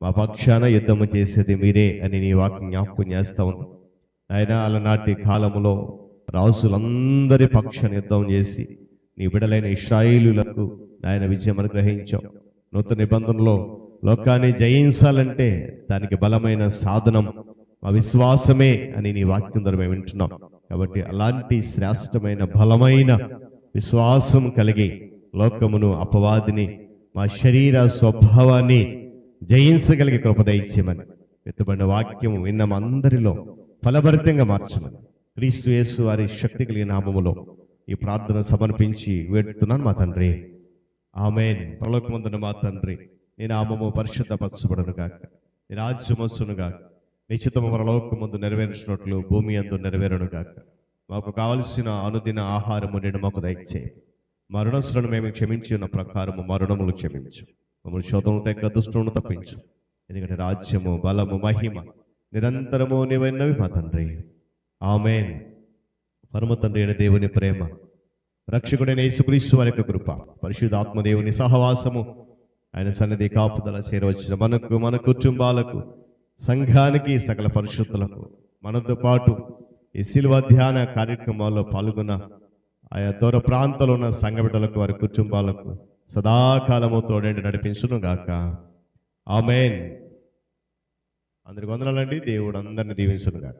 మా పక్షాన యుద్ధము చేసేది మీరే అని నీ వాక్యం జ్ఞాపకం చేస్తా ఉన్నాం. ఆయన అలనాటి కాలంలో రాజులందరి పక్షాన్ని యుద్ధం చేసి నీ బిడలైన ఇశ్రాయేలులకు ఆయన విజయం అనుగ్రహించాం. నూతన నిబంధనలో లోకాన్ని జయించాలంటే దానికి బలమైన సాధనం మా విశ్వాసమే అని నీ వాక్యం ద్వారా మేము వింటున్నాం. కాబట్టి అలాంటి శ్రేష్టమైన బలమైన విశ్వాసం కలిగి లోకమును, అపవాదిని, మా శరీర స్వభావాన్ని జయించగలిగే కృప దయచేయమని, ఎత్తబడిన వాక్యము విన్నమందరిలో ఫలభరితంగా మార్చమని క్రీస్తు యేసు వారి శక్తి కలిగిన నామములో ఈ ప్రార్థన సమర్పించి వేడుతున్నాను మా తండ్రి. ఆమేన్. పరలోకమందున మా తండ్రి, నీ నామము పరిశుద్ధపరచబడును గాక, నీ రాజ్యము వచ్చును గాక, నీ చిత్తము పరలోకమందు నెరవేర్చినట్లు భూమి యందు నెరవేరును గాక. మాకు కావలసిన అనుదిన ఆహారము నేడు మాకు దయచేయి. మా రుణస్తులను మేము క్షమించి ఉన్న ప్రకారము మా రుణములు క్షమించు. మమ్మల్ని శోధములు తెగ దుష్టులను తప్పించు. ఎందుకంటే రాజ్యము, బలము, మహిమ నిరంతరము నీవైనవి మా తండ్రి. ఆమేన్. పరమ తండ్రి అయిన దేవుని ప్రేమ, రక్షకుడైన యేసుక్రీస్తు వారి యొక్క కృప, పరిశుద్ధాత్మ దేవుని సహవాసము, ఆయన సన్నిధి కాపుదల చేరవచ్చిన మనకు, మన కుటుంబాలకు, సంఘానికి, సకల పరిశుద్ధులకు, మనతో పాటు ఈ శిలువ ధ్యాన కార్యక్రమాల్లో పాల్గొన్న ఆయా దూర ప్రాంతాల్లో ఉన్న సంఘ బిడ్డలకు, వారి కుటుంబాలకు సదాకాలము తోడేంటి నడిపించును గాక. ఆమేన్. అందరికి వందనాలండి. దేవుడు అందరిని దీవించును గాక.